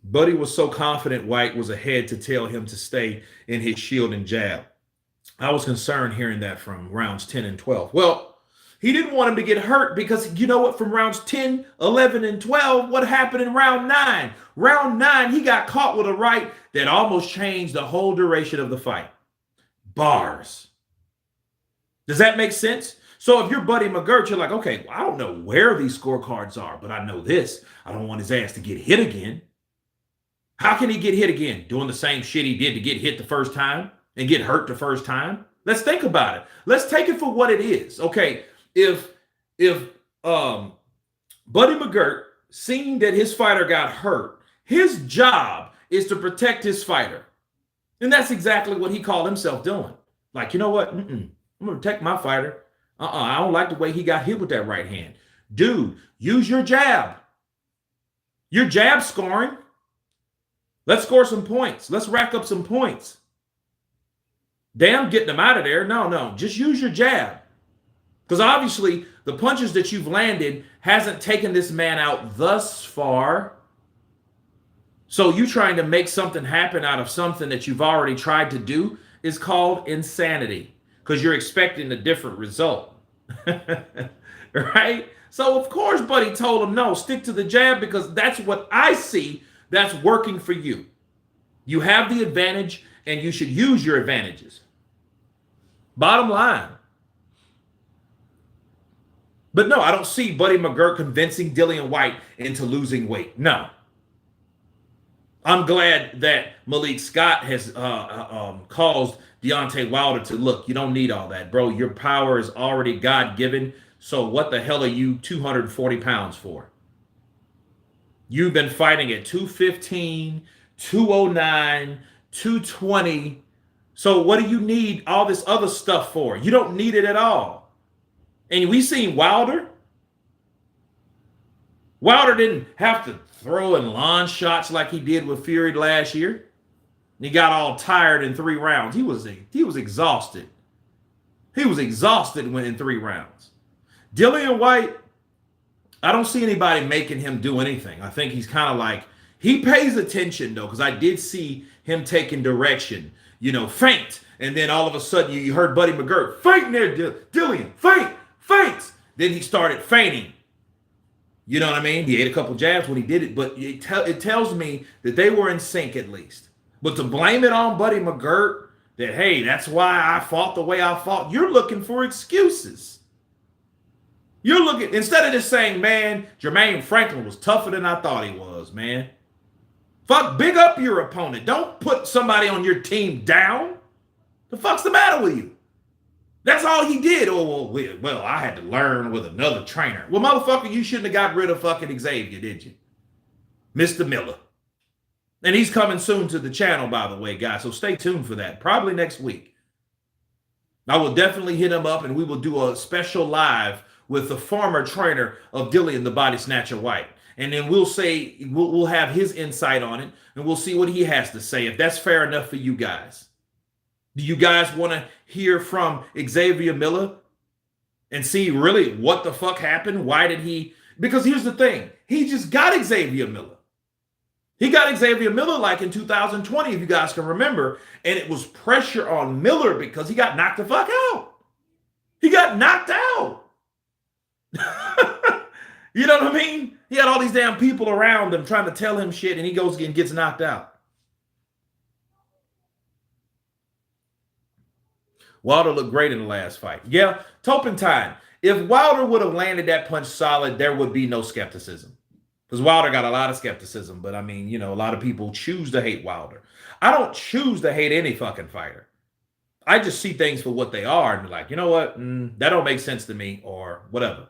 Buddy was so confident Whyte was ahead to tell him to stay in his shield and jab. I was concerned hearing that from rounds 10 and 12. Well, he didn't want him to get hurt because you know what? From rounds 10, 11, and 12, what happened in round 9? Round 9, he got caught with a right that almost changed the whole duration of the fight. Bars. Does that make sense? So if you're Buddy McGirt, you're like, okay, well, I don't know where these scorecards are, but I know this. I don't want his ass to get hit again. How can he get hit again? Doing the same shit he did to get hit the first time and get hurt the first time? Let's think about it. Let's take it for what it is. Okay, if Buddy McGirt, seeing that his fighter got hurt, his job is to protect his fighter. And that's exactly what he called himself doing. Like, you know what? I'm going to protect my fighter. I don't like the way he got hit with that right hand. Dude, use your jab. Your jab scoring. Let's score some points. Let's rack up some points. Damn, getting them out of there. No, just use your jab. Because obviously, the punches that you've landed hasn't taken this man out thus far. So you trying to make something happen out of something that you've already tried to do is called insanity. Because you're expecting a different result. Right? So, of course, Buddy told him, no, stick to the jab because that's what I see that's working for you. You have the advantage and you should use your advantages. Bottom line. But no, I don't see Buddy McGirt convincing Dillian Whyte into losing weight. No. I'm glad that Malik Scott has caused Deontay Wilder to look. You don't need all that, bro. Your power is already God-given. So what the hell are you 240 pounds for? You've been fighting at 215, 209, 220. So what do you need all this other stuff for? You don't need it at all. And we seen Wilder. Wilder didn't have to throw in lawn shots like he did with Fury last year. He got all tired in 3 rounds. He was exhausted. He was exhausted in 3 rounds. Dillian Whyte, I don't see anybody making him do anything. I think he's kind of like, he pays attention though, because I did see him taking direction. You know, feint. And then all of a sudden you heard Buddy McGirt, feint there, Dillian, feint. Then he started feinting. You know what I mean? He ate a couple jabs when he did it, but it tells me that they were in sync at least. But to blame it on Buddy McGirt, that, hey, that's why I fought the way I fought, you're looking for excuses. You're looking, instead of just saying, man, Jermaine Franklin was tougher than I thought he was, man. Fuck, big up your opponent. Don't put somebody on your team down. The fuck's the matter with you? That's all he did. Oh, well, I had to learn with another trainer. Well, motherfucker, you shouldn't have got rid of fucking Xavier, did you? Mr. Miller. And he's coming soon to the channel, by the way, guys. So stay tuned for that. Probably next week. I will definitely hit him up and we will do a special live with the former trainer of Dillian, the body snatcher Whyte. And then we'll have his insight on it, and we'll see what he has to say, if that's fair enough for you guys. Do you guys want to hear from Xavier Miller and see really what the fuck happened? Why did he? Because here's the thing. He just got Xavier Miller. He got Xavier Miller like in 2020, if you guys can remember. And it was pressure on Miller because he got knocked the fuck out. He got knocked out. You know what I mean? He had all these damn people around him trying to tell him shit, and he goes and gets knocked out. Wilder looked great in the last fight. Yeah, Turpentine. If Wilder would have landed that punch solid, there would be no skepticism. Because Wilder got a lot of skepticism. But I mean, you know, a lot of people choose to hate Wilder. I don't choose to hate any fucking fighter. I just see things for what they are and be like, you know what? That don't make sense to me, or whatever.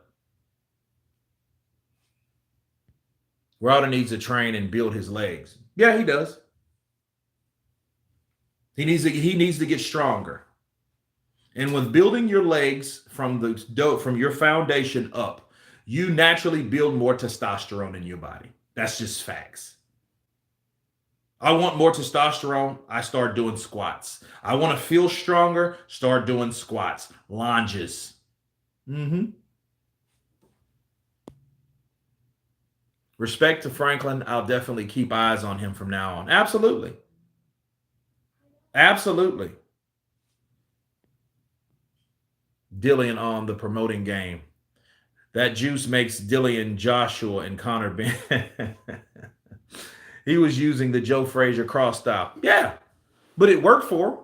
Wilder needs to train and build his legs. Yeah, he does. He needs to get stronger. And with building your legs from your foundation up, you naturally build more testosterone in your body. That's just facts. I want more testosterone. I start doing squats. I want to feel stronger. Start doing squats, lunges. Respect to Franklin. I'll definitely keep eyes on him from now on. Absolutely. Absolutely. Dillian on the promoting game. That juice makes Dillian Joshua and Conor Ben. He was using the Joe Frazier cross style. Yeah, but it worked for him.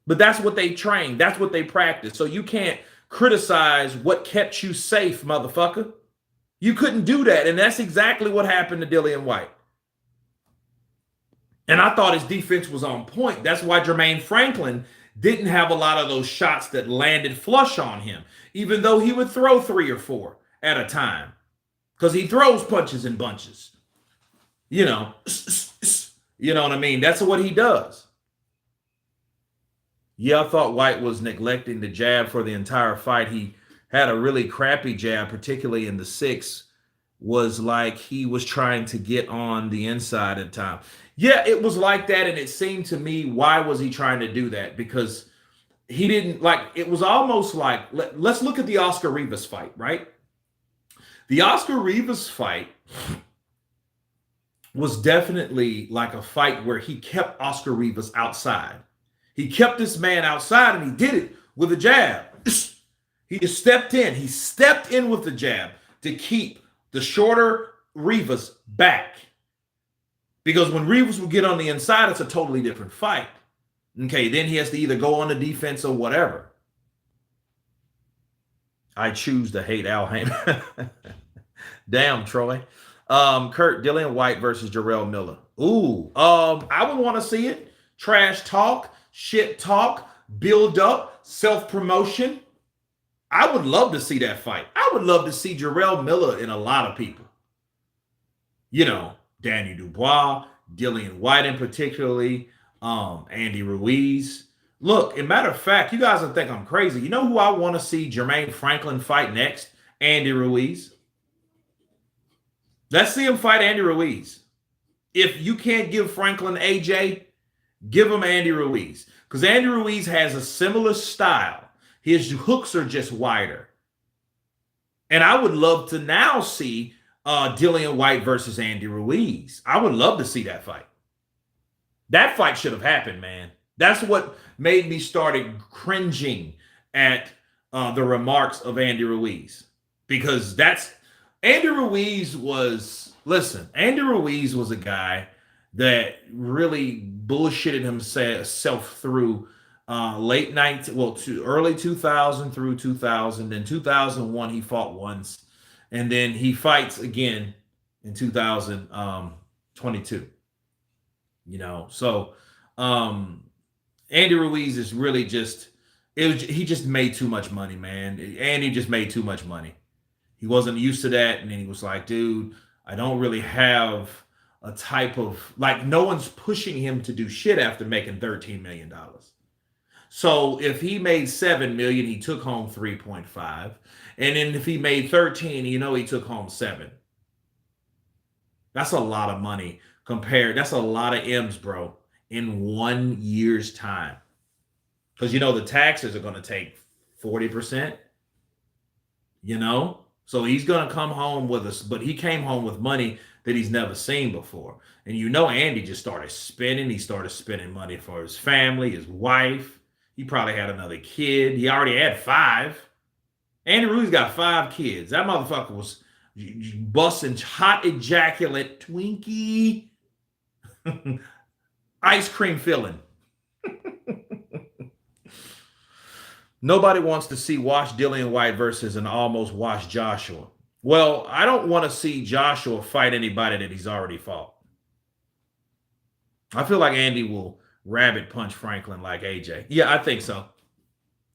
But that's what they train. That's what they practice. So you can't criticize what kept you safe, motherfucker. You couldn't do that. And that's exactly what happened to Dillian Whyte. And I thought his defense was on point. That's why Jermaine Franklin didn't have a lot of those shots that landed flush on him, even though he would throw 3 or 4 at a time, because he throws punches in bunches. You know what I mean? That's what he does. Yeah, I thought Whyte was neglecting the jab for the entire fight. He had a really crappy jab, particularly in the 6th. Was like he was trying to get on the inside at time. Yeah, it was like that, and it seemed to me, why was he trying to do that? Because he didn't like, it was almost like, let's look at the Oscar Rivas fight, right? The Oscar Rivas fight was definitely like a fight where he kept Oscar Rivas outside. He kept this man outside, and he did it with a jab. He just stepped in. He stepped in with the jab to keep the shorter Rivas back. Because when Rivas will get on the inside, it's a totally different fight. Okay, then he has to either go on the defense or whatever. I choose to hate Al Haymon. Damn, Troy. Kurt, Dillian Whyte versus Jarrell Miller. Ooh, I would want to see it. Trash talk, shit talk, build up, self-promotion. I would love to see that fight. I would love to see Jarrell Miller in a lot of people. You know, Danny Dubois, Dillian Whyte in particularly, Andy Ruiz. Look, as a matter of fact, you guys will think I'm crazy. You know who I want to see Jermaine Franklin fight next? Andy Ruiz. Let's see him fight Andy Ruiz. If you can't give Franklin AJ, give him Andy Ruiz. Because Andy Ruiz has a similar style. His hooks are just wider. And I would love to now see Dillian Whyte versus Andy Ruiz. I would love to see that fight. That fight should have happened, man. That's what made me started cringing at the remarks of Andy Ruiz. Because Andy Ruiz was a guy that really bullshitted himself through late night, to early 2000 through 2000. In 2001, he fought once. And then he fights again in 2022. You know, so Andy Ruiz is really he just made too much money, man. Andy just made too much money. He wasn't used to that. And then he was like, dude, I don't really have a type of, like, no one's pushing him to do shit after making $13 million. So if he made $7 million, he took home 3.5. And then if he made 13, he took home 7. That's a lot of money compared. That's a lot of M's, bro, in 1 year's time. Because the taxes are going to take 40%, So he's going to come home with us, but he came home with money that he's never seen before. And Andy just started spending. He started spending money for his family, his wife. He probably had another kid. He already had 5. Andy Ruiz got 5 kids. That motherfucker was busting hot ejaculate, Twinkie, ice cream filling. Nobody wants to see washed Dillian Whyte versus an almost washed Joshua. Well, I don't want to see Joshua fight anybody that he's already fought. I feel like Andy will rabbit punch Franklin like AJ. Yeah, I think so.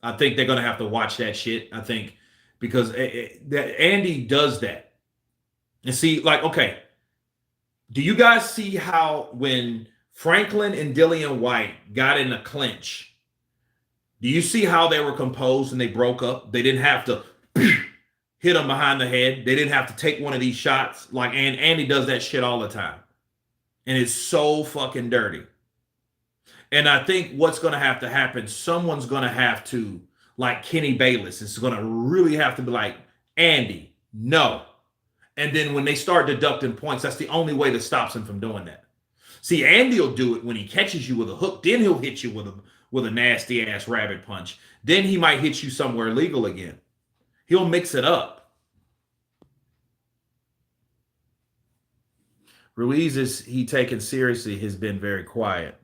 I think they're going to have to watch that shit. I think because Andy does that. And see, okay, do you guys see how when Franklin and Dillian Whyte got in a clinch, do you see how they were composed and they broke up? They didn't have to hit him behind the head. They didn't have to take one of these shots. And Andy does that shit all the time. And it's so fucking dirty. And I think what's going to happen, someone's going to have to, like Kenny Bayless, is going to really have to be like, Andy, no. And then when they start deducting points, that's the only way that stops him from doing that. See, Andy will do it when he catches you with a hook. Then he'll hit you with a nasty ass rabbit punch. Then he might hit you somewhere illegal again. He'll mix it up. Ruiz he taken seriously has been very quiet.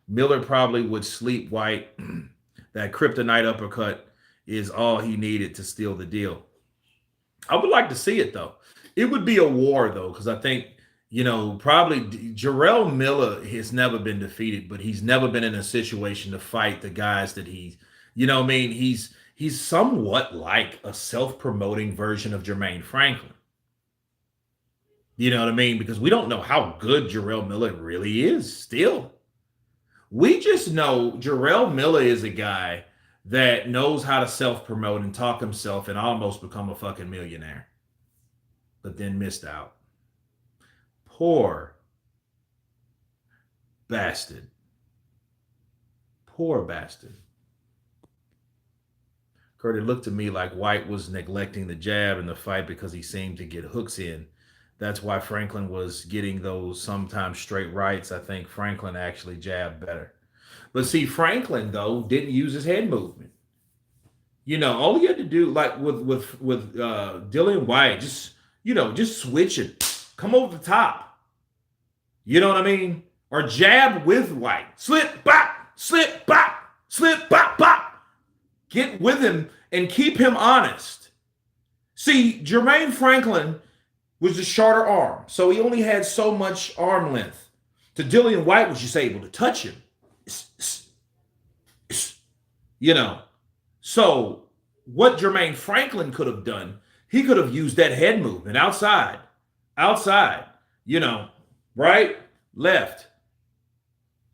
Miller probably would sleep Whyte. That kryptonite uppercut is all he needed to steal the deal. I would like to see it though. It would be a war though, because I think probably Jarrell Miller has never been defeated, but he's never been in a situation to fight the guys that he's, he's somewhat like a self-promoting version of Jermaine Franklin. You know what I mean? Because we don't know how good Jarrell Miller really is still. We just know Jarrell Miller is a guy that knows how to self-promote and talk himself and almost become a fucking millionaire, but then missed out. Poor bastard. Poor bastard. Kurt, it looked to me like Whyte was neglecting the jab in the fight because he seemed to get hooks in. That's why Franklin was getting those sometimes straight rights. I think Franklin actually jabbed better. But see, Franklin, though, didn't use his head movement. All he had to do, like with Dillian Whyte, just switch it. Come over the top. You know what I mean? Or jab with Whyte. Slip, bop, slip, bop, slip, bop, bop. Get with him and keep him honest. See, Jermaine Franklin was the shorter arm, so he only had so much arm length. To Dillian Whyte was just able to touch him. So what Jermaine Franklin could have done, he could have used that head movement outside, right, left.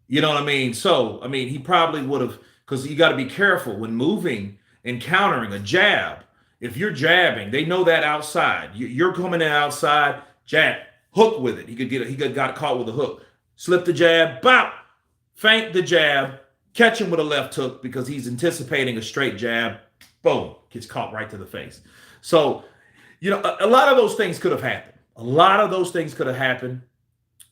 You know what I mean? So, he probably would have, because you got to be careful when moving and countering a jab. If you're jabbing, they know that outside. You're coming in outside, jab, hook with it. He got caught with a hook. Slip the jab, bop, feint the jab, catch him with a left hook because he's anticipating a straight jab. Boom, gets caught right to the face. So, a lot of those things could have happened.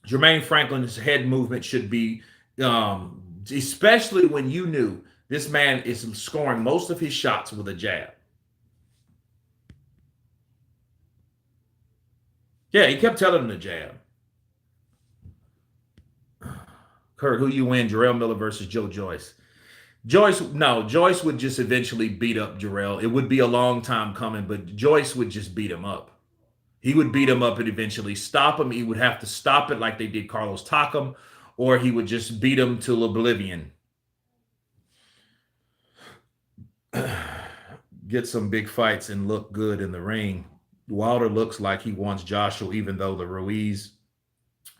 Jermaine Franklin's head movement should be, especially when you knew this man is scoring most of his shots with a jab. Yeah, he kept telling him to jab. Kurt, who you win, Jarrell Miller versus Joe Joyce? Joyce would just eventually beat up Jarrell. It would be a long time coming, but Joyce would just beat him up. He would beat him up and eventually stop him. He would have to stop it like they did Carlos Takam, or he would just beat him to oblivion. Get some big fights and look good in the ring. Wilder looks like he wants Joshua, even though the Ruiz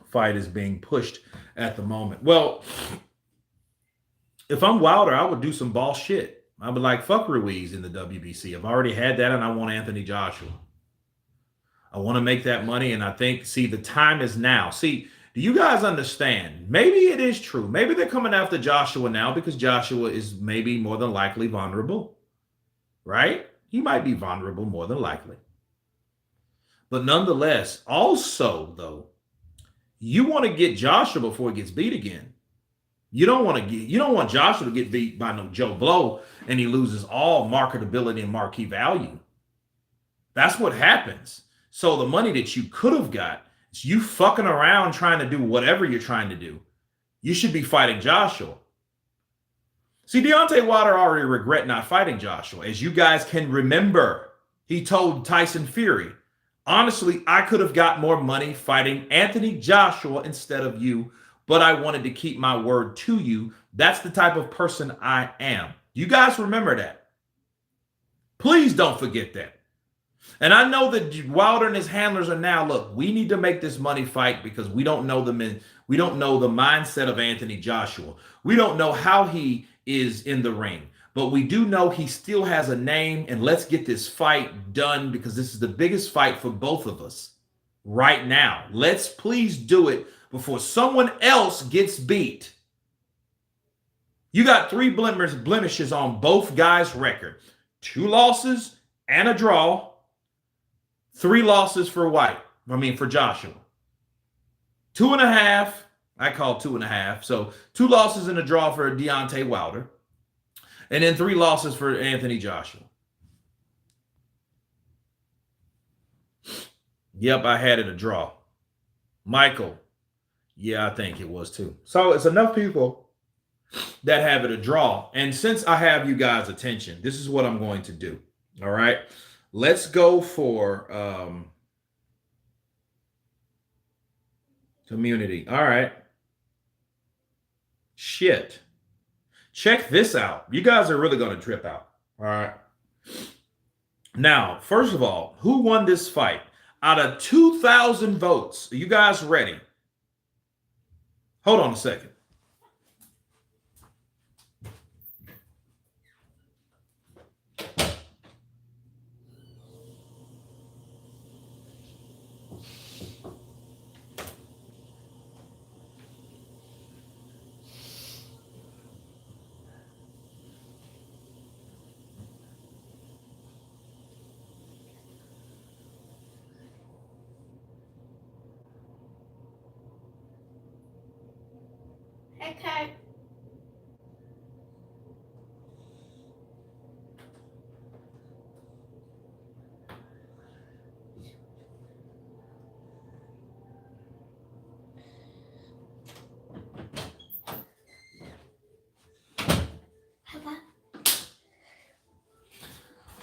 fight is being pushed at the moment. Well, if I'm Wilder, I would do some boss shit. I'll be like, fuck Ruiz in the WBC. I've already had that, and I want Anthony Joshua. I want to make that money, and I think, see, the time is now. See, do you guys understand? Maybe it is true. Maybe they're coming after Joshua now because Joshua is maybe more than likely vulnerable, right? He might be vulnerable more than likely. But nonetheless, also, though, you want to get Joshua before he gets beat again. You don't want Joshua to get beat by no Joe Blow and he loses all marketability and marquee value. That's what happens. So the money that you could have got, it's you fucking around trying to do whatever you're trying to do. You should be fighting Joshua. See, Deontay Wilder already regret not fighting Joshua. As you guys can remember, he told Tyson Fury, honestly, I could have got more money fighting Anthony Joshua instead of you, but I wanted to keep my word to you. That's the type of person I am. You guys remember that. Please don't forget that. And I know that Wilder and his handlers are now, look, we need to make this money fight because we don't know the mindset of Anthony Joshua. We don't know how he is in the ring, but we do know he still has a name, and let's get this fight done because this is the biggest fight for both of us right now. Let's please do it before someone else gets beat. You got 3 blemishes on both guys' record. 2 losses and a draw. 3 losses for for Joshua. 2.5. I call 2.5. So 2 losses and a draw for Deontay Wilder. And then 3 losses for Anthony Joshua. Yep, I had it a draw. Michael. Yeah, I think it was too. So it's enough people that have it a draw. And since I have you guys' attention, this is what I'm going to do. All right. Let's go for community. All right. Shit. Check this out. You guys are really going to trip out. All right. Now, first of all, who won this fight? Out of 2,000 votes, are you guys ready? Hold on a second. Okay.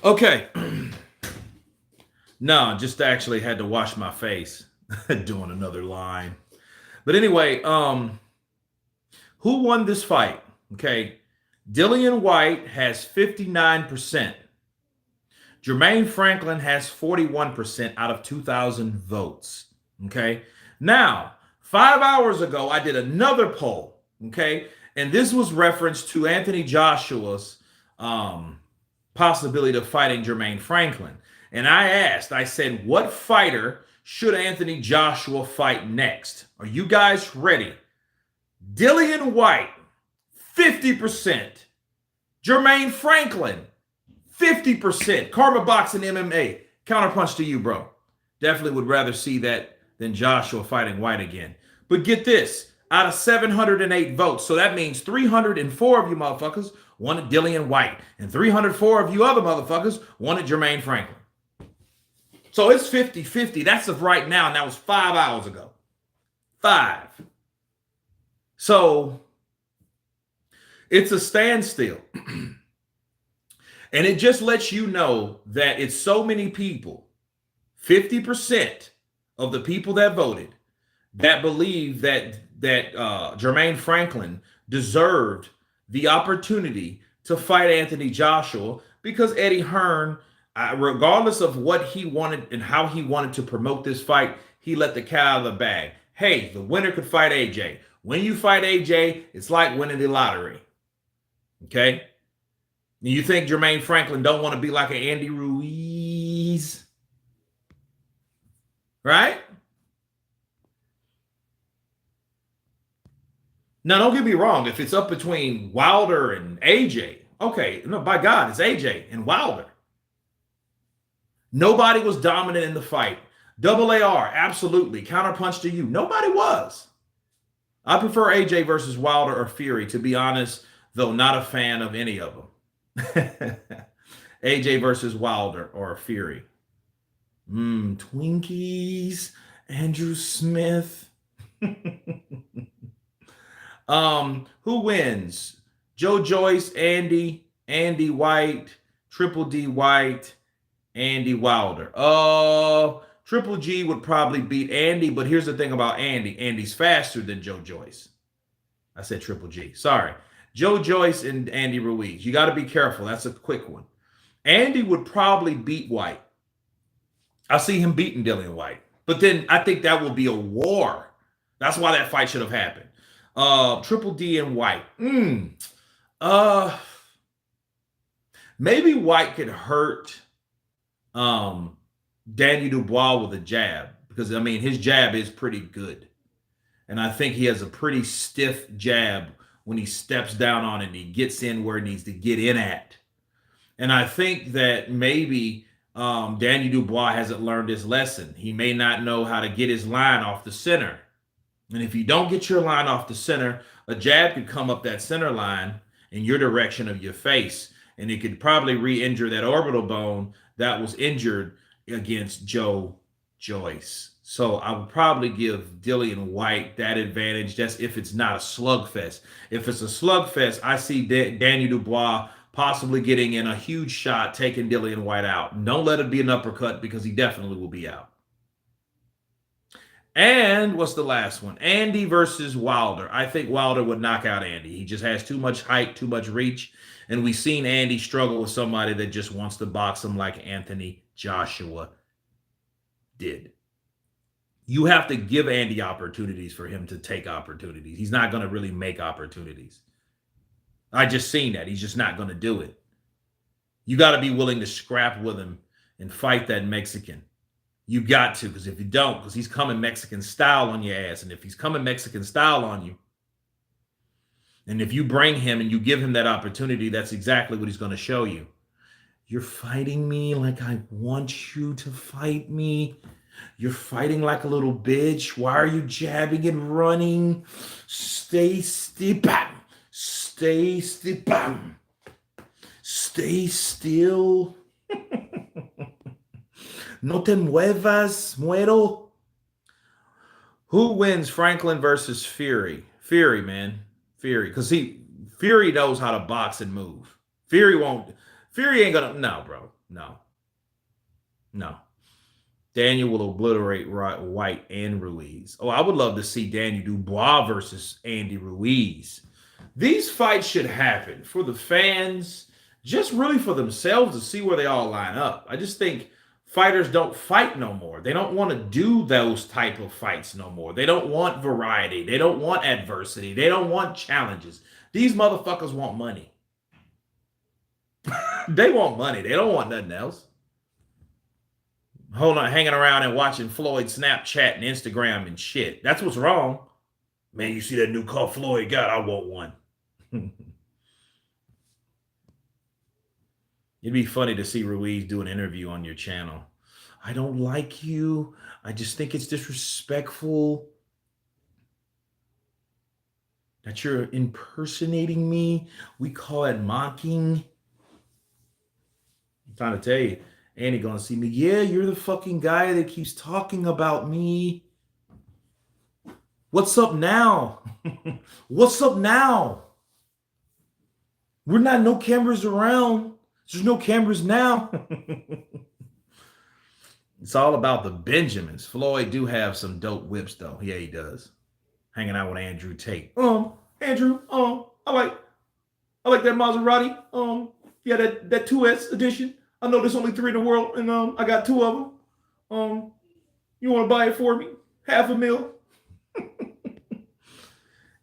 Okay. No, just actually had to wash my face doing another line. But anyway, who won this fight? Okay. Dillian Whyte has 59%. Jermaine Franklin has 41% out of 2,000 votes. Okay. Now, 5 hours ago, I did another poll. Okay. And this was reference to Anthony Joshua's possibility of fighting Jermaine Franklin. And I said, what fighter should Anthony Joshua fight next? Are you guys ready? Dillian Whyte, 50%. Jermaine Franklin, 50%. Karma Boxing MMA. Counterpunch to you, bro. Definitely would rather see that than Joshua fighting Whyte again. But get this. Out of 708 votes, so that means 304 of you motherfuckers wanted Dillian Whyte, and 304 of you other motherfuckers wanted Jermaine Franklin. So it's 50-50. That's of right now, and that was 5 hours ago. 5. So it's a standstill. And it just lets you know that it's so many people, 50% of the people that voted, that believe that Jermaine Franklin deserved the opportunity to fight Anthony Joshua because Eddie Hearn, regardless of what he wanted and how he wanted to promote this fight, he let the cat out of the bag. Hey, the winner could fight AJ. When you fight AJ, it's like winning the lottery. Okay? You think Jermaine Franklin don't want to be like an Andy Ruiz? Right? Now, don't get me wrong. If it's up between Wilder and AJ, okay, no, by God, it's AJ and Wilder. Nobody was dominant in the fight. Double AR, absolutely. Counterpunch to you. Nobody was. I prefer AJ versus Wilder or Fury, to be honest, though not a fan of any of them. AJ versus Wilder or Fury. Twinkies, Andrew Smith. Who wins? Joe Joyce, Andy Whyte, Triple D Whyte, Andy Wilder. Triple G would probably beat Andy, but here's the thing about Andy. Andy's faster than Joe Joyce. I said Triple G. Sorry. Joe Joyce and Andy Ruiz. You got to be careful. That's a quick one. Andy would probably beat Whyte. I see him beating Dillian Whyte. But then I think that will be a war. That's why that fight should have happened. Triple D and Whyte. Maybe Whyte could hurt Danny Dubois with a jab, because I mean his jab is pretty good, and I think he has a pretty stiff jab when he steps down on it and he gets in where he needs to get in at. And I think that maybe Danny Dubois hasn't learned his lesson. He may not know how to get his line off the center, and if you don't get your line off the center, a jab could come up that center line in your direction of your face, and it could probably re-injure that orbital bone that was injured against Joe Joyce. So I would probably give Dillian Whyte that advantage, just if it's not a slugfest. If it's a slugfest, I see Danny Dubois possibly getting in a huge shot, taking Dillian Whyte out. Don't let it be an uppercut, because he definitely will be out. And what's the last one? Andy versus Wilder. I think Wilder would knock out Andy. He just has too much height, too much reach. And we've seen Andy struggle with somebody that just wants to box him like Anthony Joshua did. You have to give Andy opportunities for him to take opportunities. He's not going to really make opportunities. I just seen that. He's just not going to do it. You got to be willing to scrap with him and fight that Mexican. You got to, because if you don't, because he's coming Mexican style on your ass. And if he's coming Mexican style on you, and if you bring him and you give him that opportunity, that's exactly what he's going to show you. You're fighting me like I want you to fight me. You're fighting like a little bitch. Why are you jabbing and running? Stay still. Stay still. Stay still. No te muevas, muero. Who wins, Franklin versus Fury? Fury, man. Fury. Because Fury knows how to box and move. Fury ain't gonna, no, bro. No. Daniel will obliterate Whyte and Ruiz. Oh, I would love to see Danny Dubois versus Andy Ruiz. These fights should happen for the fans, just really for themselves, to see where they all line up. I just think fighters don't fight no more. They don't want to do those type of fights no more. They don't want variety. They don't want adversity. They don't want challenges. These motherfuckers want money. They want money. They don't want nothing else. Hold on, hanging around and watching Floyd Snapchat and Instagram and shit. That's what's wrong. Man, you see that new car Floyd got? I want one. It'd be funny to see Ruiz do an interview on your channel. I don't like you. I just think it's disrespectful that you're impersonating me. We call it mocking. I'm trying to tell you, Andy gonna see me. Yeah, you're the fucking guy that keeps talking about me. What's up now? What's up now? We're not, no cameras around. There's no cameras now. It's all about the Benjamins. Floyd do have some dope whips, though. Yeah, he does. Hanging out with Andrew Tate. Andrew, I like that Maserati. Yeah, that 2S edition. I know there's only 3 in the world, and I got 2 of them. You want to buy it for me? $500,000.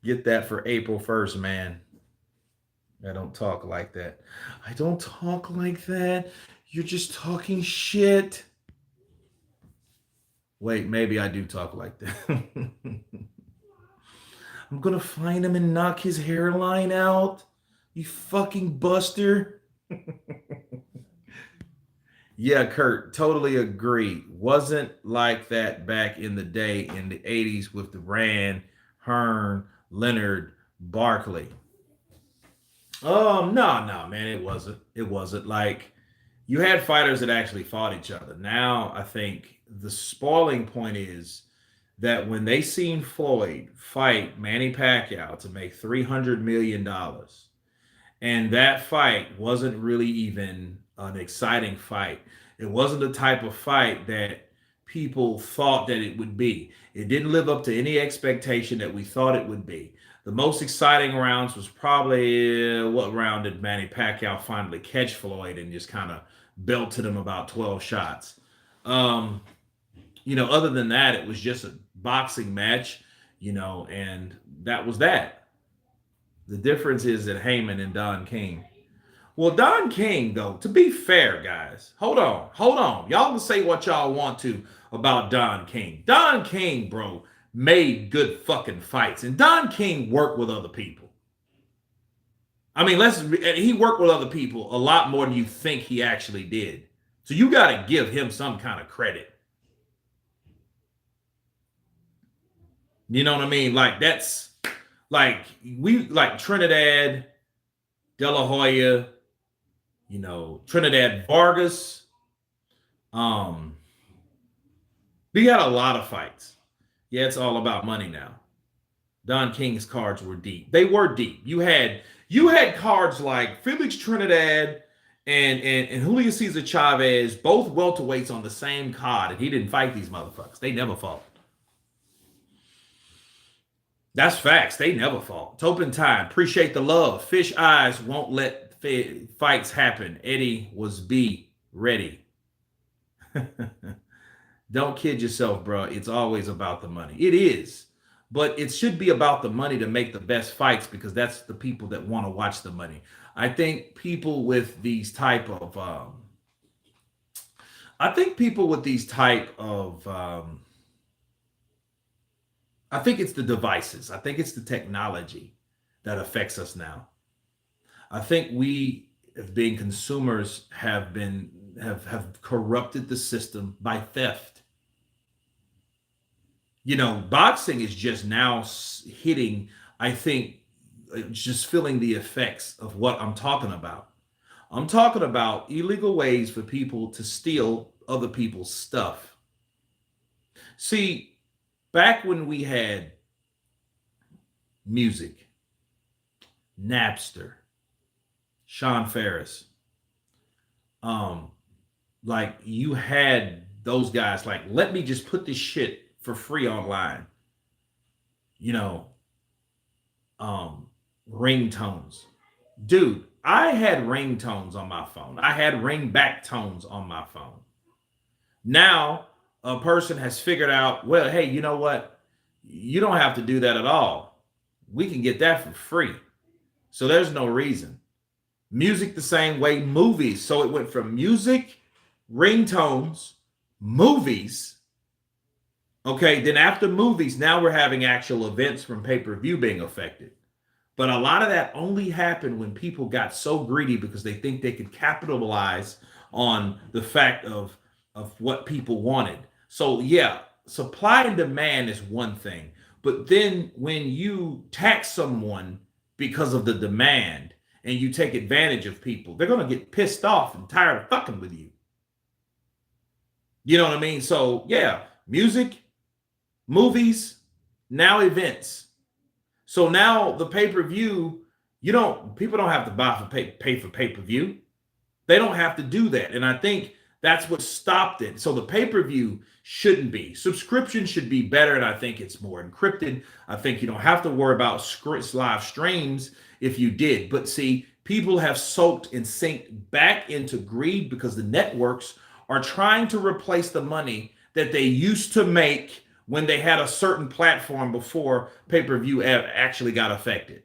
Get that for April 1st, man. I don't talk like that. I don't talk like that. You're just talking shit. Wait, maybe I do talk like that. I'm gonna find him and knock his hairline out. You fucking buster. Yeah, Kurt, totally agree. Wasn't like that back in the day in the 80s with Duran, Hearn, Leonard, Barkley. No, man, it wasn't. It wasn't like you had fighters that actually fought each other. Now, I think the spoiling point is that when they seen Floyd fight Manny Pacquiao to make $300 million, and that fight wasn't really even an exciting fight. It wasn't the type of fight that people thought that it would be. It didn't live up to any expectation that we thought it would be. The most exciting rounds was probably what round did Manny Pacquiao finally catch Floyd and just kind of belted him about 12 shots. Um, Other than that, it was just a boxing match, and that was that. The difference is that Heyman and Don King. Well, Don King, though, to be fair, guys, hold on. Y'all can say what y'all want to about Don King. Don King, bro, made good fucking fights, and Don King worked with other people. I mean, he worked with other people a lot more than you think he actually did. So you got to give him some kind of credit. You know what I mean? Like that's like Trinidad, De La Hoya, Trinidad Vargas. We had a lot of fights. Yeah, it's all about money now. Don King's cards were deep. They were deep. You had cards like Felix Trinidad and Julio Cesar Chavez, both welterweights on the same card, and he didn't fight these motherfuckers. They never fought. That's facts. They never fought. Topin Time, appreciate the love. Fish eyes won't let fights happen. Eddie was B ready. Don't kid yourself, bro. It's always about the money. It is. But it should be about the money to make the best fights because that's the people that want to watch the money. I think people with these type of I think it's the devices. I think it's the technology that affects us now. I think we, as being consumers, have corrupted the system by theft. Boxing is just now hitting, I think, just feeling the effects of what I'm talking about. I'm talking about illegal ways for people to steal other people's stuff. See, back when we had music, Napster, Sean Ferris, like you had those guys like, let me just put this shit for free online. You know, ringtones. Dude, I had ringtones on my phone. I had ringback tones on my phone. Now, a person has figured out, well, hey, you know what? You don't have to do that at all. We can get that for free. So there's no reason. Music the same way, movies. So it went from music, ringtones, movies. Okay, then after movies, now we're having actual events from pay-per-view being affected. But a lot of that only happened when people got so greedy because they think they could capitalize on the fact of what people wanted. So yeah, supply and demand is one thing. But then when you tax someone because of the demand and you take advantage of people, they're going to get pissed off and tired of fucking with you. You know what I mean? So yeah, music, movies, now events. So now the pay-per-view, people don't have to pay for pay-per-view. They don't have to do that. And I think that's what stopped it. So the pay-per-view shouldn't be. Subscription should be better, and I think it's more encrypted. I think you don't have to worry about live streams if you did. But see, people have soaked and sinked back into greed because the networks are trying to replace the money that they used to make when they had a certain platform before pay-per-view actually got affected.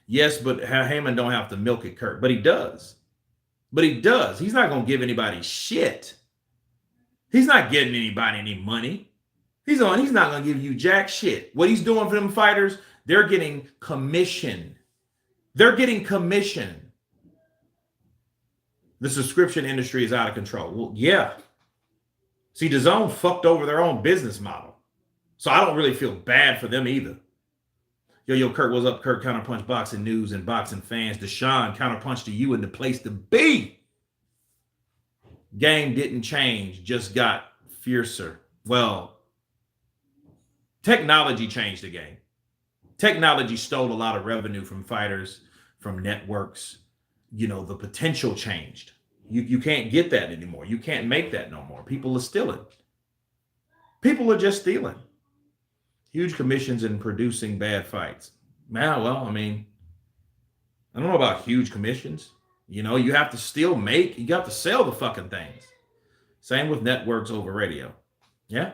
Yes, but Heyman don't have to milk it, Kurt. But he does. But he does. He's not going to give anybody shit. He's not getting anybody any money. He's not going to give you jack shit. What he's doing for them fighters, they're getting commission. They're getting commission. The subscription industry is out of control. Well, yeah. See, DAZN fucked over their own business model. So I don't really feel bad for them either. Yo, Kurt, what's up? Kurt, Counterpunch Boxing News and Boxing Fans. Deshaun, Counterpunch to you and the place to be. Game didn't change, just got fiercer. Well, technology changed the game. Technology stole a lot of revenue from fighters, from networks. You know, the potential changed. You can't get that anymore. You can't make that no more. People are stealing. People are just stealing. Huge commissions in producing bad fights. Man, well, I mean, I don't know about huge commissions. You know, you have to still make, you got to sell the fucking things. Same with networks over radio. Yeah.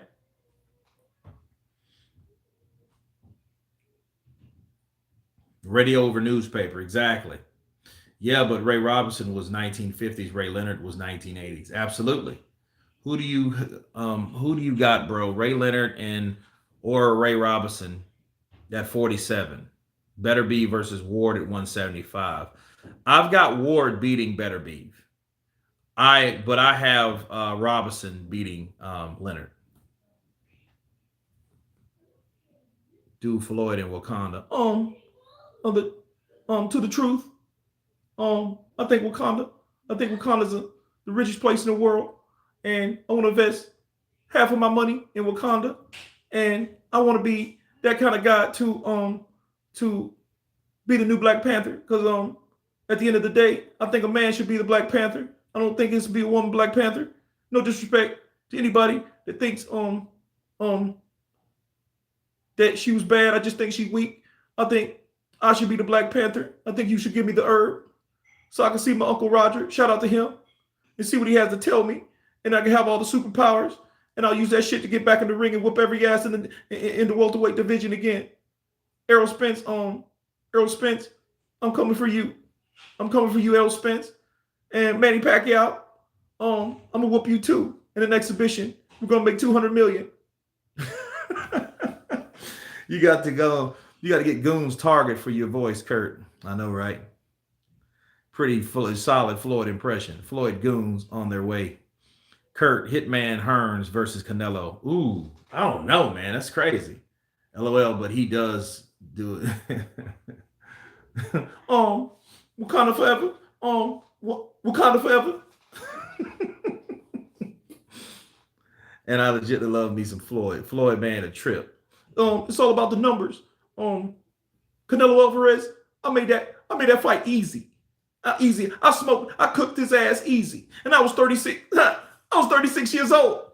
Radio over newspaper, exactly. Yeah, but Ray Robinson was 1950s. Ray Leonard was 1980s. Absolutely. Who do you got, bro? Ray Leonard or Ray Robinson at 47. Better Be versus Ward at 175. I've got Ward beating Better Be. But I have Robinson beating Leonard. Do Floyd and Wakanda. To the truth. I think Wakanda's the richest place in the world, and I want to invest half of my money in Wakanda, and I want to be that kind of guy to be the new Black Panther. Because at the end of the day, I think a man should be the Black Panther. I don't think it should be a woman Black Panther. No disrespect to anybody that thinks that she was bad. I just think she's weak. I think I should be the Black Panther. I think you should give me the herb so I can see my Uncle Roger, shout out to him, and see what he has to tell me. And I can have all the superpowers, and I'll use that shit to get back in the ring and whoop every ass in the welterweight division again. Errol Spence, I'm coming for you. I'm coming for you, Errol Spence. And Manny Pacquiao, I'm gonna whoop you too in an exhibition. We're gonna make $200 million. You got to get Goon's target for your voice, Kurt. I know, right? Pretty solid Floyd impression. Floyd Goons on their way. Kurt, Hitman Hearns versus Canelo. Ooh, I don't know, man. That's crazy. LOL, but he does do it. Wakanda forever. Wakanda forever. And I legitimately love me some Floyd. Floyd, man, a trip. It's all about the numbers. Canelo Alvarez, I made that fight easy. Easy. I cooked his ass easy. And I was 36. I was 36 years old.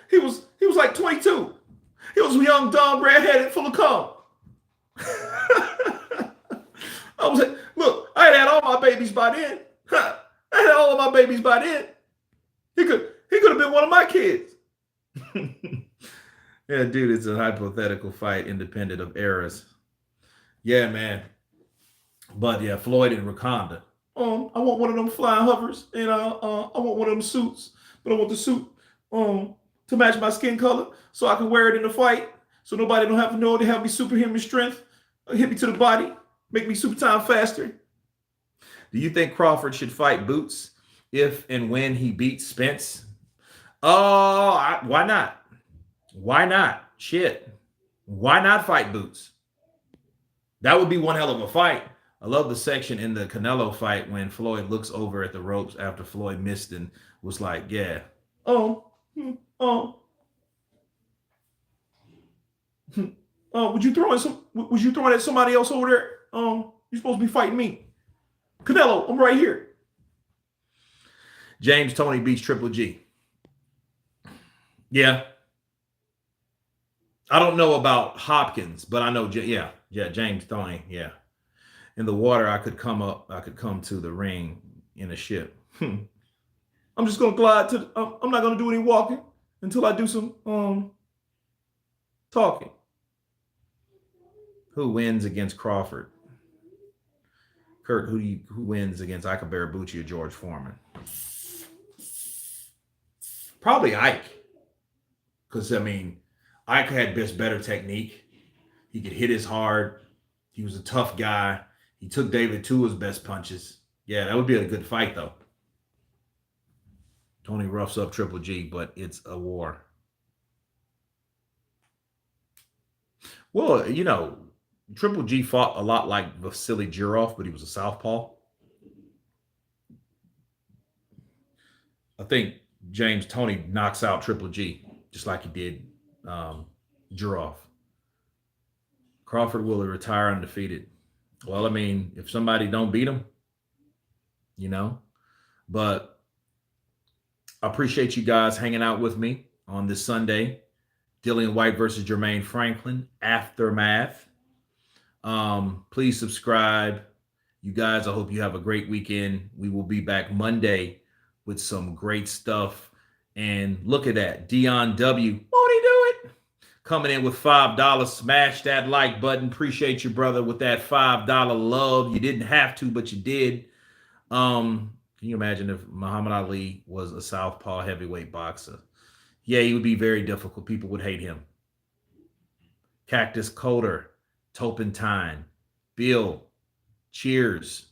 He was like 22. He was young, dumb, red-headed, full of cum. I was like, look, I had all my babies by then. I had all of my babies by then. He could have been one of my kids. Yeah, dude, it's a hypothetical fight independent of eras. Yeah, man. But yeah, Floyd and Wakanda. I want one of them flying hovers, and I want one of them suits. But I want the suit to match my skin color, so I can wear it in the fight, so nobody don't have to know they have me superhuman strength, hit me to the body, make me super time faster. Do you think Crawford should fight Boots if and when he beats Spence? Oh, why not? Why not? Shit. Why not fight Boots? That would be one hell of a fight. I love the section in the Canelo fight when Floyd looks over at the ropes after Floyd missed and was like, yeah. Was you throwing at somebody else over there? You're supposed to be fighting me. Canelo, I'm right here. James Toney beats Triple G. Yeah. I don't know about Hopkins, but I know, yeah, James Toney, yeah. In the water, I could come to the ring in a ship. I'm just gonna glide I'm not gonna do any walking until I do some talking. Who wins against Crawford? Kurt, who wins against Ike Barabucci or George Foreman? Probably Ike. Because, I mean, Ike had better technique. He could hit as hard. He was a tough guy. He took David to his best punches. Yeah, that would be a good fight, though. Tony roughs up Triple G, but it's a war. Well, Triple G fought a lot like Vasily Jirov, but he was a southpaw. I think Tony knocks out Triple G just like he did Jirov. Crawford will retire undefeated. Well, I mean, if somebody don't beat him, but I appreciate you guys hanging out with me on this Sunday. Dillian Whyte versus Jermaine Franklin, Aftermath. Please subscribe. You guys, I hope you have a great weekend. We will be back Monday with some great stuff. And look at that. Dion W. Won't he do it? Coming in with $5. Smash that like button. Appreciate you, brother, with that $5 love. You didn't have to, but you did. Can you imagine if Muhammad Ali was a southpaw heavyweight boxer? Yeah, he would be very difficult. People would hate him. Cactus Coder, Topentine, Bill, cheers,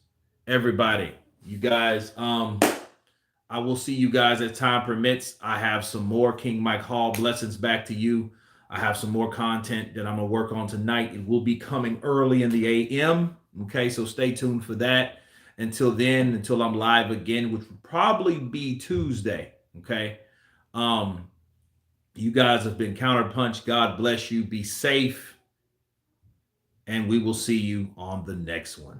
everybody. You guys, I will see you guys as time permits. I have some more King Mike Hall blessings back to you. I have some more content that I'm going to work on tonight. It will be coming early in the AM. Okay, so stay tuned for that. Until then, until I'm live again, which will probably be Tuesday. Okay. You guys have been Counterpunch. God bless you. Be safe. And we will see you on the next one.